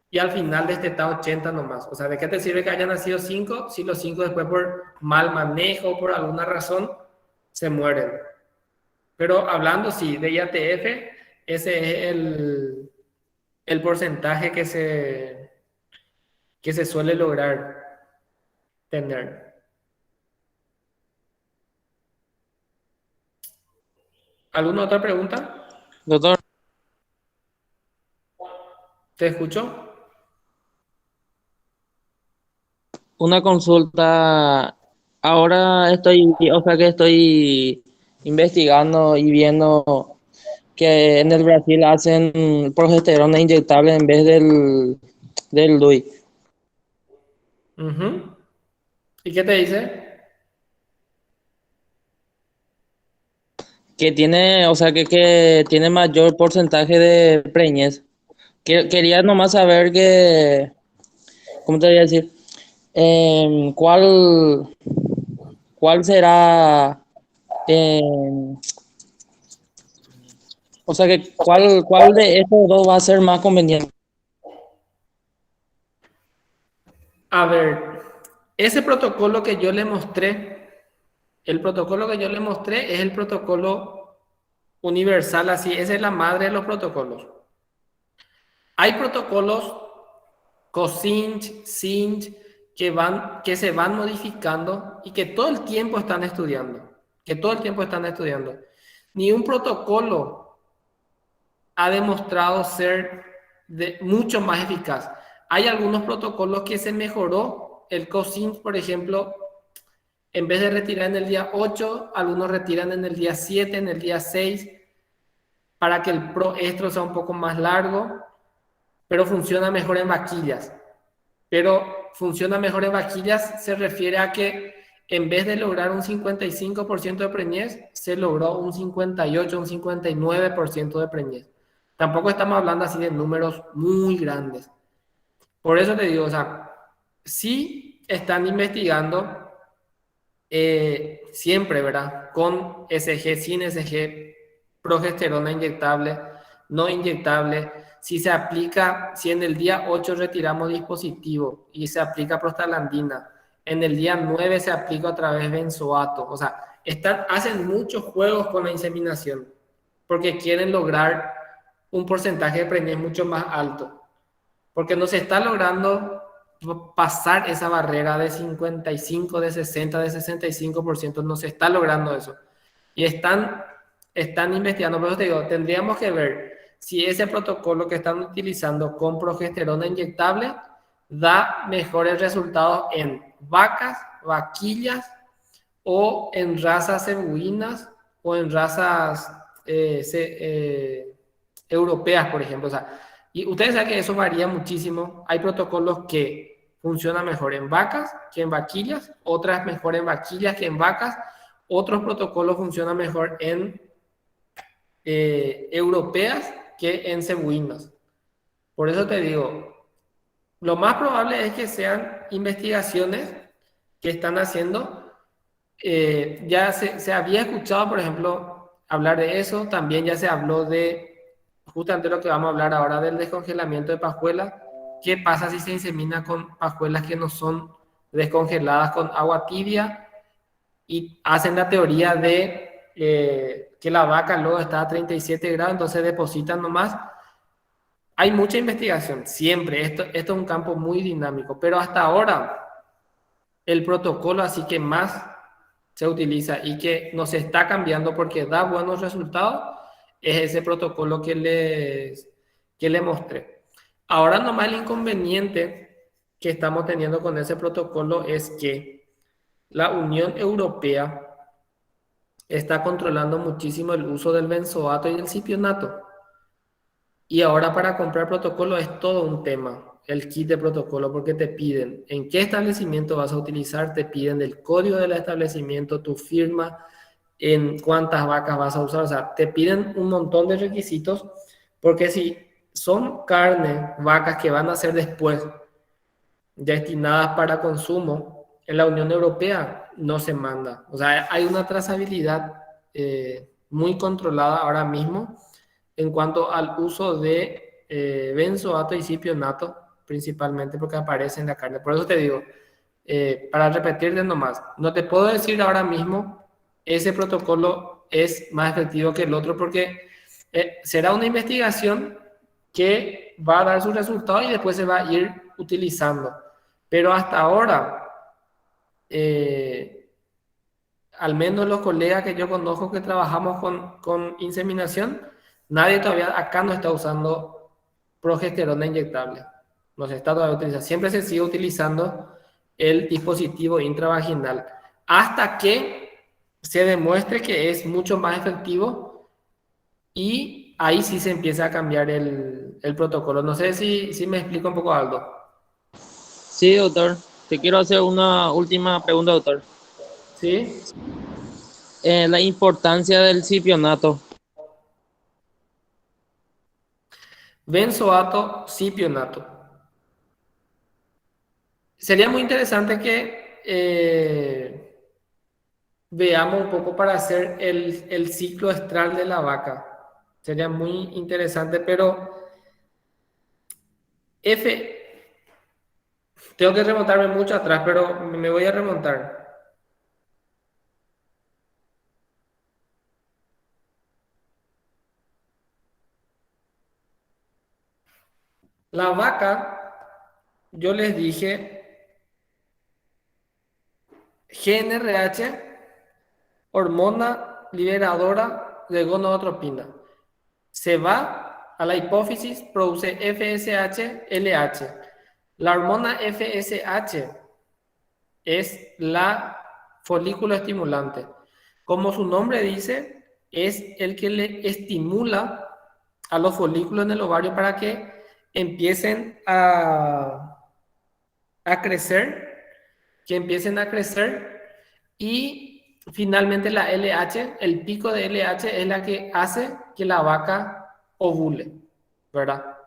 y al final destetado 80 nomás. O sea, ¿de qué te sirve que hayan nacido 5 si los 5 después por mal manejo, por alguna razón, se mueren? Pero hablando, sí, de IATF, ese es el porcentaje que se suele lograr tener. ¿Alguna otra pregunta? Doctor, ¿Te escucho? una consulta. Ahora o sea que estoy investigando y viendo que en el Brasil hacen progesterona inyectable en vez del DUI. Uh-huh. ¿Y qué te dice? Que tiene, o sea que tiene mayor porcentaje de preñez. Quería nomás saber ¿cómo te voy a decir? ¿Cuál será, o sea que cuál de estos dos va a ser más conveniente? A ver, ese protocolo que yo le mostré, el protocolo que yo le mostré es el protocolo universal, así, esa es la madre de los protocolos. Hay protocolos COSINCH, SINCH, que se van modificando y que todo el tiempo están estudiando, Ni un protocolo ha demostrado ser mucho más eficaz. Hay algunos protocolos que se mejoró. El COSINCH, por ejemplo, en vez de retirar en el día 8, algunos retiran en el día 7, en el día 6, para que el proestro sea un poco más largo, pero funciona mejor en vaquillas. Pero funciona mejor en vaquillas se refiere a que en vez de lograr un 55% de preñez, se logró un 58, un 59% de preñez. Tampoco estamos hablando así de números muy grandes. Por eso te digo, o sea, sí están investigando siempre, ¿verdad? Con SG, sin SG, progesterona inyectable, no inyectable. Si se aplica, si en el día 8 retiramos dispositivo y se aplica prostaglandina, en el día 9 se aplica otra vez benzoato. O sea, hacen muchos juegos con la inseminación porque quieren lograr un porcentaje de preñez mucho más alto. Porque no se está logrando pasar esa barrera de 55, de 60, de 65%. No se está logrando eso. Y están investigando, pero te digo, tendríamos que ver si ese protocolo que están utilizando con progesterona inyectable da mejores resultados en vacas, vaquillas o en razas cebuinas o en razas europeas, por ejemplo. O sea, Y ustedes saben que eso varía muchísimo. Hay protocolos que funcionan mejor en vacas que en vaquillas, otras mejor en vaquillas que en vacas, otros protocolos funcionan mejor en europeas que en cebuinas. Por eso te digo, lo más probable es que sean investigaciones que están haciendo. Ya se había escuchado, por ejemplo, hablar de eso. También ya se habló de justamente lo que vamos a hablar ahora, del descongelamiento de pajuelas. ¿Qué pasa si se insemina con pajuelas que no son descongeladas con agua tibia? Y hacen la teoría de que la vaca luego está a 37 grados, entonces depositan nomás. Hay mucha investigación, siempre. Esto es un campo muy dinámico, pero hasta ahora el protocolo así que más se utiliza y que nos está cambiando porque da buenos resultados es ese protocolo que les mostré. Ahora nomás el inconveniente que estamos teniendo con ese protocolo es que la Unión Europea está controlando muchísimo el uso del benzoato y del cipionato. Y ahora para comprar protocolo es todo un tema, el kit de protocolo, porque te piden en qué establecimiento vas a utilizar, te piden el código del establecimiento, tu firma, en cuántas vacas vas a usar, o sea, te piden un montón de requisitos, porque si son carne, vacas que van a ser después destinadas para consumo, en la Unión Europea no se manda. O sea, hay una trazabilidad muy controlada ahora mismo en cuanto al uso de benzoato y cipionato, principalmente porque aparece en la carne. Por eso te digo, para repetirte nomás, no te puedo decir ahora mismo ese protocolo es más efectivo que el otro porque será una investigación que va a dar sus resultados y después se va a ir utilizando. Pero hasta ahora, al menos los colegas que yo conozco que trabajamos con inseminación, nadie todavía acá no está usando progesterona inyectable. No se está todavía utilizando. Siempre se sigue utilizando el dispositivo intravaginal hasta que se demuestre que es mucho más efectivo y ahí sí se empieza a cambiar el protocolo. No sé si me explico un poco algo. Sí, doctor. Te quiero hacer una última pregunta, doctor. ¿Sí? La importancia del cipionato. Benzoato, cipionato. Sería muy interesante que veamos un poco para hacer el ciclo estral de la vaca. Sería muy interesante, pero tengo que remontarme mucho atrás, pero me voy a remontar. La vaca, yo les dije, GnRH, hormona liberadora de gonadotropina. Se va a la hipófisis, produce FSH, LH. La hormona FSH es la folículo estimulante. Como su nombre dice, es el que le estimula a los folículos en el ovario para que empiecen a crecer, y finalmente la LH, el pico de LH es la que hace que la vaca ovule, ¿verdad?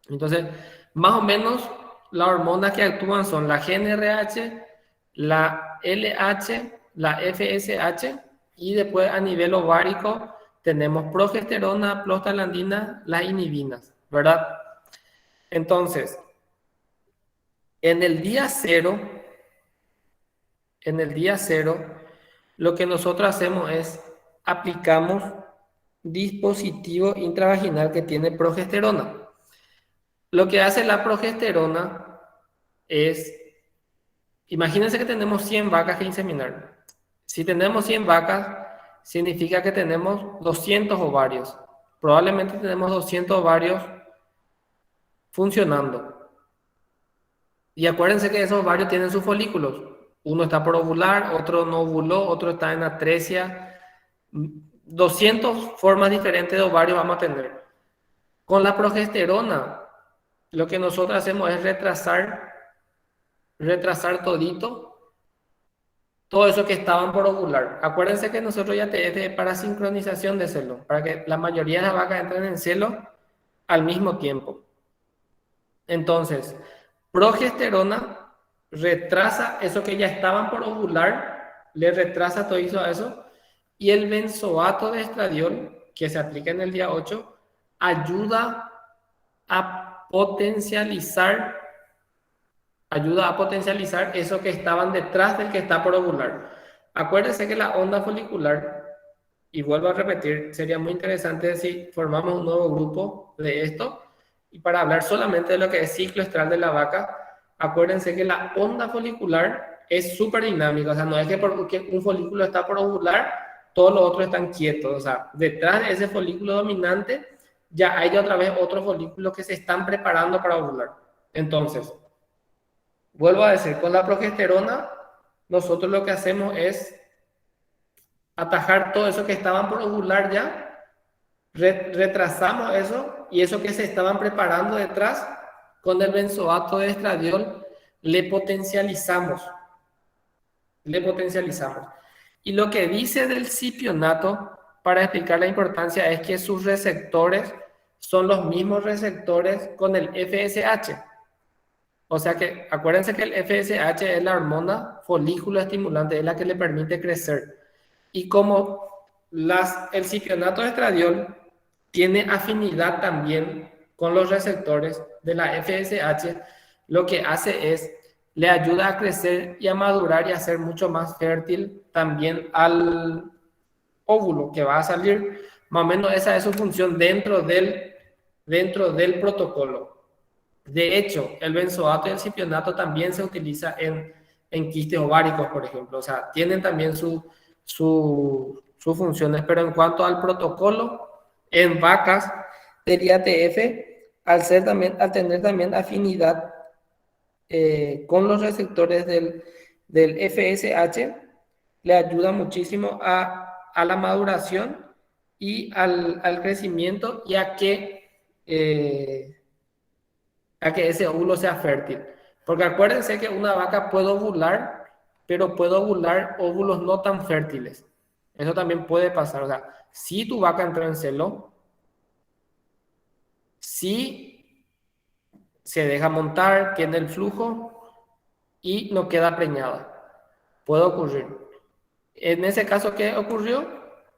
Entonces, más o menos las hormonas que actúan son la GnRH, la LH, la FSH y después a nivel ovárico tenemos progesterona, prostaglandina, las inhibinas, ¿verdad? Entonces, en el día cero, lo que nosotros hacemos es aplicamos dispositivo intravaginal que tiene progesterona. Lo que hace la progesterona es, imagínense que tenemos 100 vacas que inseminar. Si tenemos 100 vacas, significa que tenemos 200 ovarios. Probablemente tenemos 200 ovarios funcionando. Y acuérdense que esos ovarios tienen sus folículos. Uno está por ovular, otro no ovuló, otro está en atresia. 200 formas diferentes de ovario vamos a tener. Con la progesterona lo que nosotros hacemos es retrasar todo eso que estaban por ovular. Acuérdense que nosotros ya te para sincronización de celo, para que la mayoría de las vacas entren en celo al mismo tiempo. Entonces, progesterona retrasa eso que ya estaban por ovular, le retrasa todo eso, y el benzoato de estradiol, que se aplica en el día 8, ayuda a potencializar eso que estaban detrás del que está por ovular. Acuérdense que la onda folicular, y vuelvo a repetir, sería muy interesante si formamos un nuevo grupo de esto, y para hablar solamente de lo que es ciclo estral de la vaca, acuérdense que la onda folicular es súper dinámica, o sea, no es que porque un folículo está por ovular, todos los otros están quietos, o sea, detrás de ese folículo dominante ya hay otra vez otros folículos que se están preparando para ovular. Entonces, vuelvo a decir, con la progesterona, nosotros lo que hacemos es atajar todo eso que estaban por ovular ya, retrasamos eso, y eso que se estaban preparando detrás, con el benzoato de estradiol, le potencializamos. Y lo que dice del cipionato, para explicar la importancia, es que sus receptores son los mismos receptores con el FSH. O sea que acuérdense que el FSH es la hormona folículo estimulante, es la que le permite crecer. Y como el cipionato de estradiol tiene afinidad también con los receptores de la FSH, lo que hace es, le ayuda a crecer y a madurar y a ser mucho más fértil también al óvulo que va a salir. Más o menos esa es su función dentro del protocolo. De hecho, el benzoato y el cipionato también se utiliza en quistes ováricos, por ejemplo. O sea, tienen también sus funciones. Pero en cuanto al protocolo, en vacas del IATF, al tener también afinidad con los receptores del FSH, le ayuda muchísimo a la maduración y al crecimiento, y a que ese óvulo sea fértil. Porque acuérdense que una vaca puede ovular, pero puede ovular óvulos no tan fértiles. Eso también puede pasar. O sea, si tu vaca entró en celo, si se deja montar, tiene el flujo y no queda preñada, puede ocurrir. En ese caso, ¿qué ocurrió?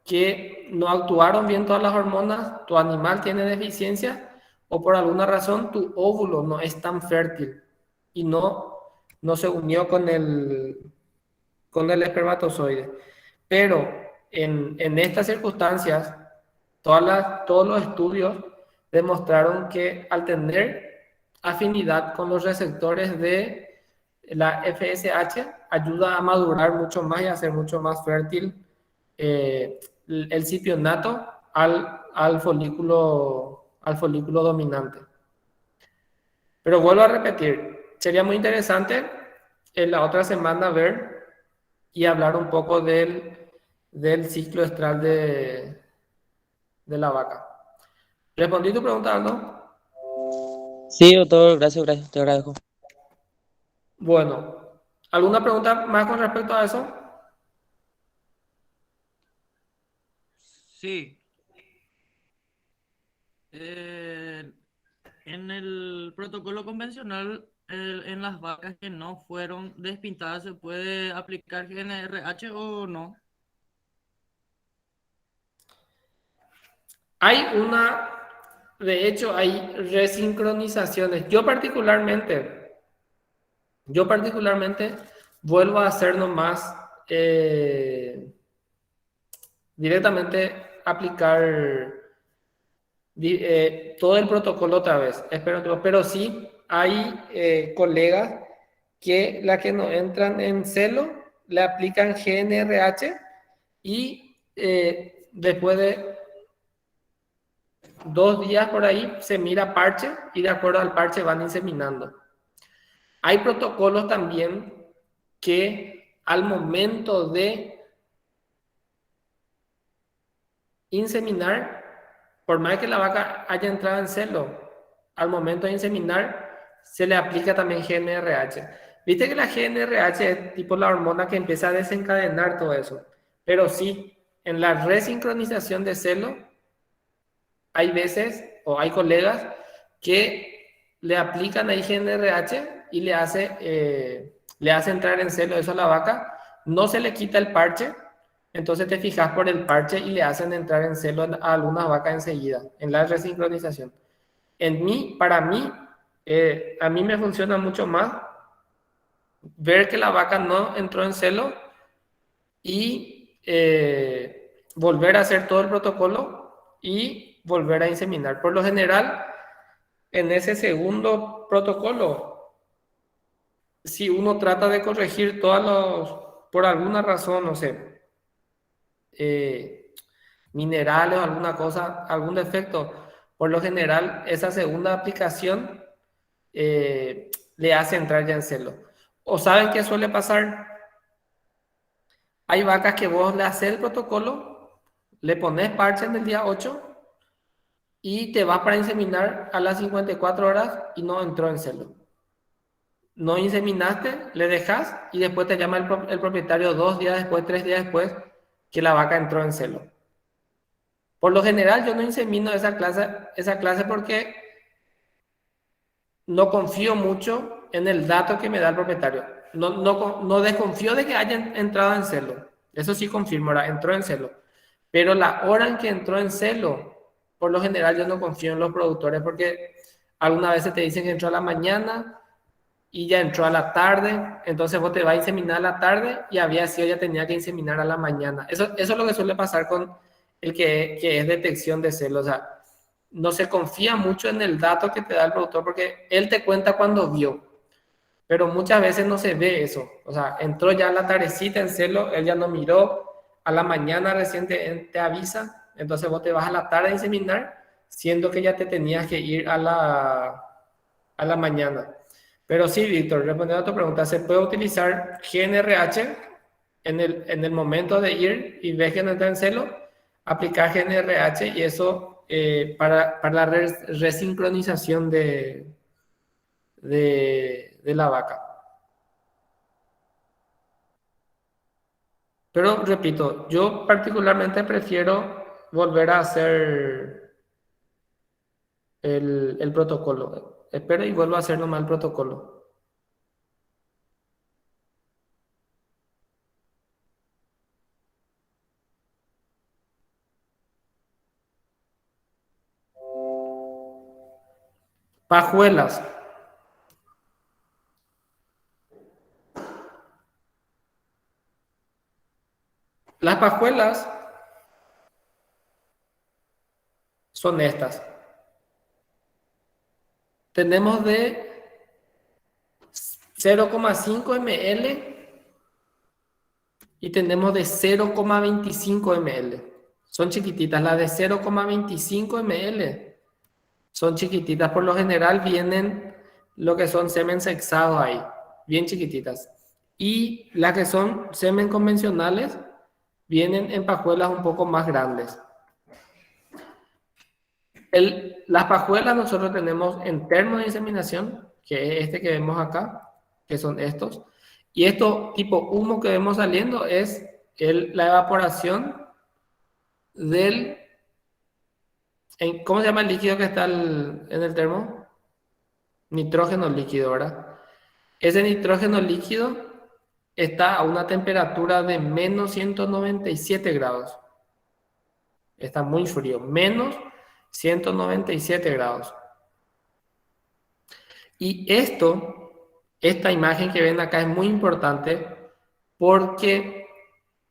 Que no actuaron bien todas las hormonas, tu animal tiene deficiencia, o por alguna razón tu óvulo no es tan fértil y no se unió con el espermatozoide. Pero en estas circunstancias, todos los estudios demostraron que al tener afinidad con los receptores de la FSH, ayuda a madurar mucho más y a ser mucho más fértil el cipionato al folículo dominante. Pero vuelvo a repetir, sería muy interesante en la otra semana ver y hablar un poco del ciclo estral de la vaca. ¿Respondí tu pregunta, Aldo? Sí, doctor, gracias, te agradezco. Bueno, ¿alguna pregunta más con respecto a eso? Sí. En el protocolo convencional, en las vacas que no fueron despintadas, ¿se puede aplicar GnRH o no? De hecho, hay resincronizaciones. Yo particularmente vuelvo a hacer nomás directamente aplicar todo el protocolo otra vez. Pero sí hay colegas que la que no entran en celo le aplican GnRH y después de 2 días por ahí se mira parche y de acuerdo al parche van inseminando. Hay protocolos también que al momento de inseminar, por más que la vaca haya entrado en celo, al momento de inseminar, se le aplica también GNRH. Viste que la GNRH es tipo la hormona que empieza a desencadenar todo eso. Pero sí, en la resincronización de celo, hay veces, o hay colegas, que le aplican ahí GNRH y le hace entrar en celo eso a la vaca. No se le quita el parche, entonces te fijas por el parche y le hacen entrar en celo a algunas vacas enseguida, en la resincronización. Para mí, a mí me funciona mucho más ver que la vaca no entró en celo y volver a hacer todo el protocolo y volver a inseminar. Por lo general, en ese segundo protocolo, si uno trata de corregir por alguna razón, no sé, minerales o alguna cosa, algún defecto, por lo general, esa segunda aplicación le hace entrar ya en celo. ¿O saben qué suele pasar? Hay vacas que vos le haces el protocolo, le pones parche en el día 8 y te vas para inseminar a las 54 horas y no entró en celo. No inseminaste, le dejas y después te llama el propietario 2 días después, 3 días después, que la vaca entró en celo. Por lo general yo no insemino esa clase porque no confío mucho en el dato que me da el propietario. No desconfío de que haya entrado en celo. Eso sí confirmo, ahora entró en celo. Pero la hora en que entró en celo, por lo general yo no confío en los productores porque algunas veces te dicen que entró a la mañana y ya entró a la tarde, entonces vos te vas a inseminar a la tarde y había sido, ya tenía que inseminar a la mañana. Eso es lo que suele pasar con el que es detección de celo. O sea, no se confía mucho en el dato que te da el productor porque él te cuenta cuando vio, pero muchas veces no se ve eso. O sea, entró ya a la tardecita en celo, él ya no miró, a la mañana recién te avisa, entonces vos te vas a la tarde a inseminar, siendo que ya te tenías que ir a la mañana. Pero sí, Víctor, respondiendo a tu pregunta, ¿se puede utilizar GNRH en el momento de ir y ves que no está en celo? Aplicar GNRH y eso para la resincronización de la vaca. Pero repito, yo particularmente prefiero volver a hacer el protocolo. Espero y vuelvo a hacer nomás el protocolo. Pajuelas. Las pajuelas son estas. Tenemos de 0,5 ml y tenemos de 0,25 ml. Son chiquititas. Las de 0,25 ml son chiquititas. Por lo general vienen lo que son semen sexado ahí, bien chiquititas. Y las que son semen convencionales vienen en pajuelas un poco más grandes. Las pajuelas nosotros tenemos en termo de inseminación, que es este que vemos acá, que son estos. Y esto tipo humo que vemos saliendo es la evaporación ¿cómo se llama el líquido que está en el termo? Nitrógeno líquido, ¿verdad? Ese nitrógeno líquido está a una temperatura de menos 197 grados. Está muy frío, menos 197 grados. Y esta imagen que ven acá es muy importante porque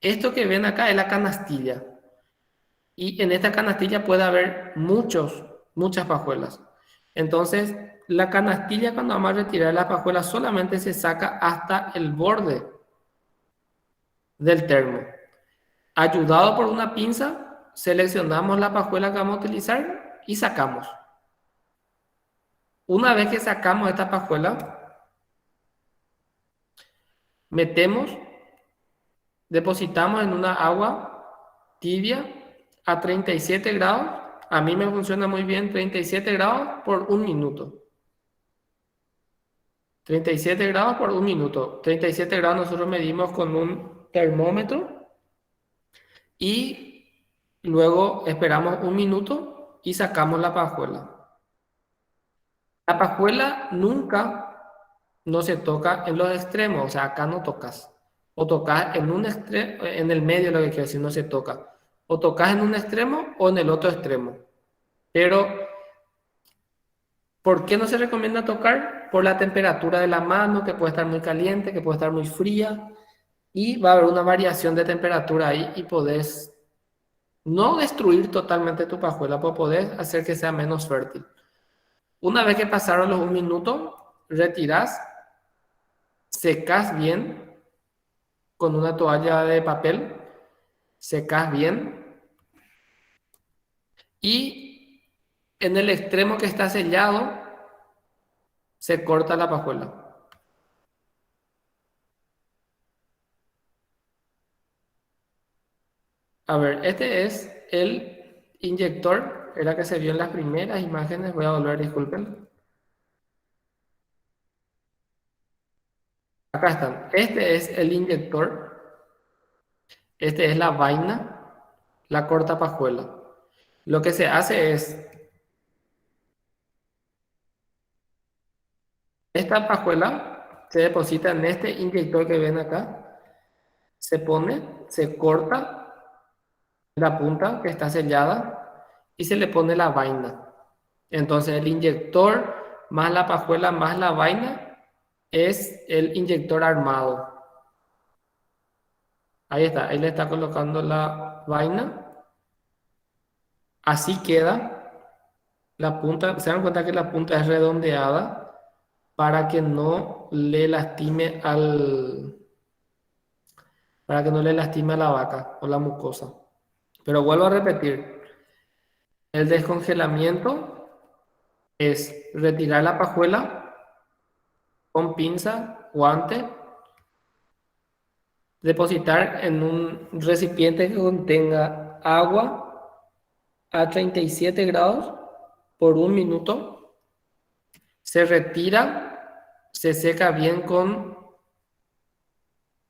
esto que ven acá es la canastilla. Y en esta canastilla puede haber muchas pajuelas. Entonces, la canastilla cuando vamos a retirar la pajuela solamente se saca hasta el borde del termo. Ayudado por una pinza, seleccionamos la pajuela que vamos a utilizar y sacamos. Una vez que sacamos esta pajuela, depositamos en una agua tibia a 37 grados A mí me funciona muy bien 37 grados por un minuto. 37 grados por un minuto. 37 grados nosotros medimos con un termómetro y luego esperamos un minuto y sacamos la pajuela. La pajuela nunca no se toca en los extremos, o sea, acá no tocas. O tocas en un extremo, en el medio, lo que quiero decir, no se toca. O tocas en un extremo o en el otro extremo. Pero, ¿por qué no se recomienda tocar? Por la temperatura de la mano, que puede estar muy caliente, que puede estar muy fría. Y va a haber una variación de temperatura ahí y podés no destruir totalmente tu pajuela, pero podés hacer que sea menos fértil. Una vez que pasaron los un minuto, retirás, secás bien con una toalla de papel, secás bien y en el extremo que está sellado se corta la pajuela. A ver, este es el inyector, era que se vio en las primeras imágenes, voy a volver, disculpen. Acá están, este es el inyector, este es la vaina, la cortapajuela. Lo que se hace es, esta pajuela se deposita en este inyector que ven acá, se pone, se corta la punta que está sellada y se le pone la vaina. Entonces el inyector más la pajuela más la vaina es el inyector armado. Ahí está, ahí le está colocando la vaina. Así queda la punta. Se dan cuenta que la punta es redondeada para que no le lastime para que no le lastime a la vaca o la mucosa. Pero vuelvo a repetir, el descongelamiento es retirar la pajuela con pinza, guante, depositar en un recipiente que contenga agua a 37 grados por un minuto, se retira, se seca bien con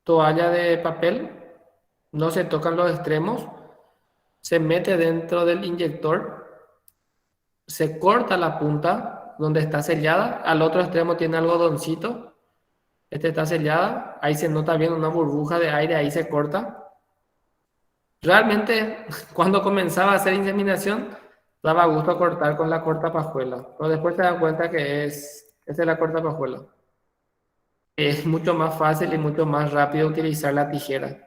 toalla de papel, no se tocan los extremos, se mete dentro del inyector, se corta la punta donde está sellada, al otro extremo tiene algodoncito, este está sellada, ahí se nota bien una burbuja de aire, ahí se corta. Realmente, cuando comenzaba a hacer inseminación, daba gusto cortar con la cortapajuela, pero después te das cuenta que esta es la cortapajuela. Es mucho más fácil y mucho más rápido utilizar la tijera.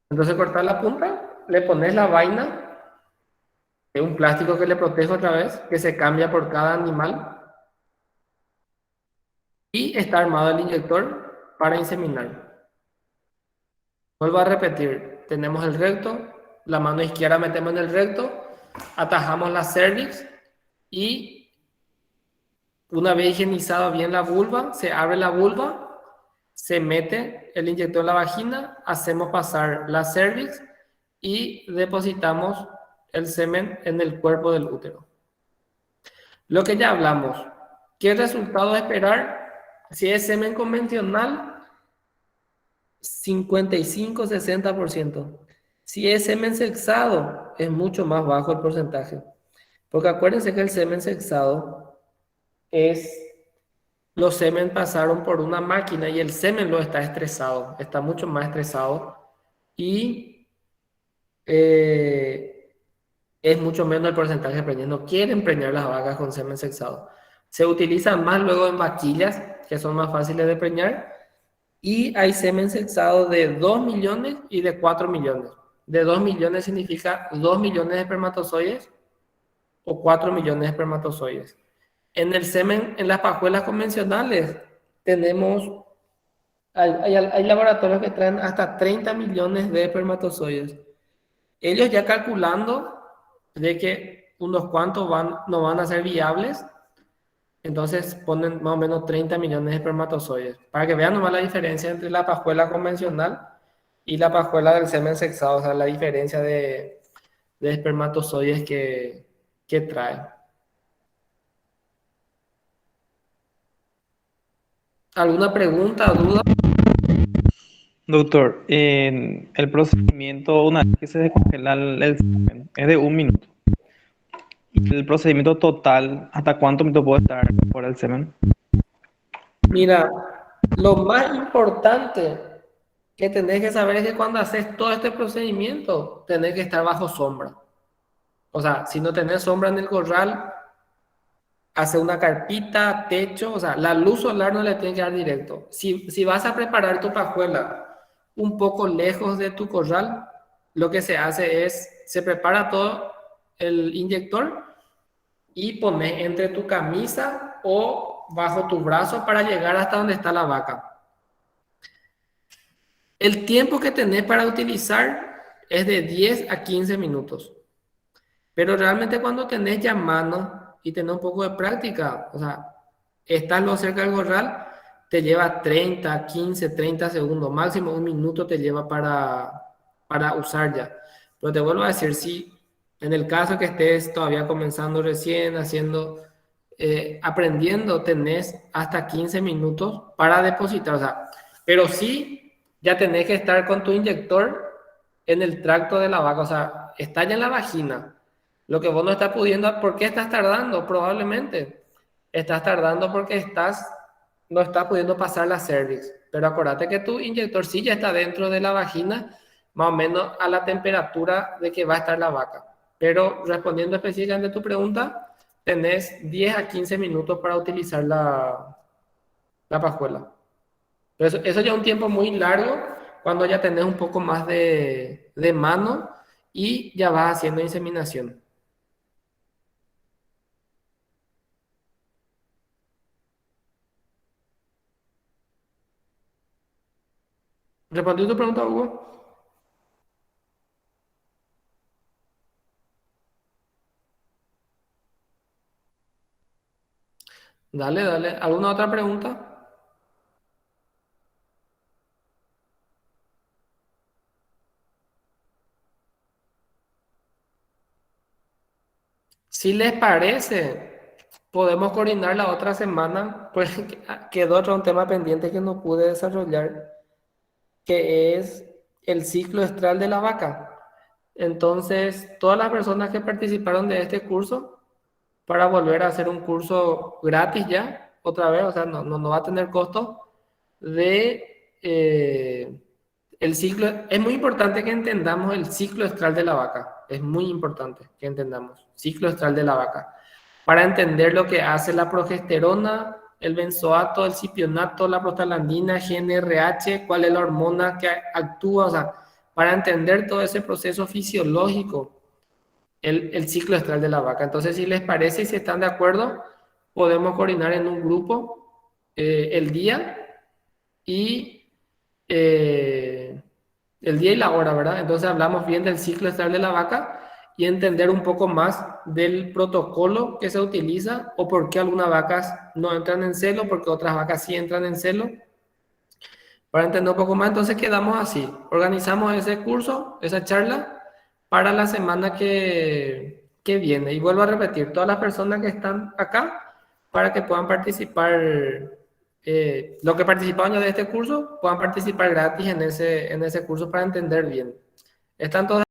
Entonces cortar la punta, le pones la vaina, es un plástico que le protege otra vez, que se cambia por cada animal, y está armado el inyector para inseminar. Vuelvo a repetir, tenemos el recto, la mano izquierda metemos en el recto, atajamos la cervix y una vez higienizado bien la vulva, se abre la vulva, se mete el inyector en la vagina, hacemos pasar la cervix y depositamos el semen en el cuerpo del útero. Lo que ya hablamos, ¿qué resultado esperar? Si es semen convencional, 55-60%. Si es semen sexado, es mucho más bajo el porcentaje. Porque acuérdense que el semen sexado los semen pasaron por una máquina y el semen lo está estresado, está mucho más estresado y es mucho menos el porcentaje de preñez. No quieren preñar las vacas con semen sexado. Se utilizan más luego en vaquillas, que son más fáciles de preñar, y hay semen sexado de 2 millones y de 4 millones. De 2 millones significa 2 millones de espermatozoides o 4 millones de espermatozoides. En el semen, en las pajuelas convencionales, hay laboratorios que traen hasta 30 millones de espermatozoides. Ellos ya calculando de que unos cuantos no van a ser viables, entonces ponen más o menos 30 millones de espermatozoides. Para que vean nomás la diferencia entre la pajuela convencional y la pajuela del semen sexado, o sea, la diferencia de espermatozoides que trae. ¿Alguna pregunta o duda? Doctor, el procedimiento, una vez que se descongela el semen, es de 1 minuto. ¿Y el procedimiento total, hasta cuánto minutos puede estar fuera el semen? Mira, lo más importante que tenés que saber es que cuando haces todo este procedimiento, tenés que estar bajo sombra. O sea, si no tenés sombra en el corral, hace una carpita, techo, o sea, la luz solar no le tiene que dar directo. Si vas a preparar tu pajuela un poco lejos de tu corral, lo que se hace es, se prepara todo el inyector y pones entre tu camisa o bajo tu brazo para llegar hasta donde está la vaca. El tiempo que tenés para utilizar es de 10 a 15 minutos. Pero realmente cuando tenés ya mano y tenés un poco de práctica, o sea, estás lo cerca del corral, te lleva 30, 15, 30 segundos, máximo 1 minuto te lleva para usar ya. Pero te vuelvo a decir, si en el caso que estés todavía comenzando recién, aprendiendo, tenés hasta 15 minutos para depositar, o sea, pero sí ya tenés que estar con tu inyector en el tracto de la vaca, o sea, está ya en la vagina. Lo que vos no estás pudiendo, ¿por qué estás tardando? Probablemente estás tardando porque no estás pudiendo pasar la cervix. Pero acuérdate que tu inyector sí ya está dentro de la vagina, más o menos a la temperatura de que va a estar la vaca. Pero respondiendo específicamente a tu pregunta, tenés 10 a 15 minutos para utilizar la pajuela. Pero eso ya es un tiempo muy largo cuando ya tenés un poco más de mano y ya vas haciendo inseminación. ¿Respondí tu pregunta, Hugo? Dale, dale. ¿Alguna otra pregunta? Si les parece, podemos coordinar la otra semana, pues quedó otro un tema pendiente que no pude desarrollar, que es el ciclo estral de la vaca. Entonces, todas las personas que participaron de este curso, para volver a hacer un curso gratis ya, otra vez, o sea, no va a tener costo, el ciclo. Es muy importante que entendamos el ciclo estral de la vaca, es muy importante que entendamos ciclo estral de la vaca, para entender lo que hace la progesterona, el benzoato, el cipionato, la prostaglandina, GnRH, cuál es la hormona que actúa, o sea, para entender todo ese proceso fisiológico, el ciclo estral de la vaca. Entonces, si les parece y si están de acuerdo, podemos coordinar en un grupo el día y la hora, ¿verdad? Entonces hablamos bien del ciclo estral de la vaca y entender un poco más del protocolo que se utiliza o por qué algunas vacas no entran en celo, porque otras vacas sí entran en celo. Para entender un poco más, entonces quedamos así. Organizamos ese curso, esa charla, para la semana que viene. Y vuelvo a repetir, todas las personas que están acá, para que puedan participar, los que participaron ya de este curso, puedan participar gratis en ese curso para entender bien. Están todos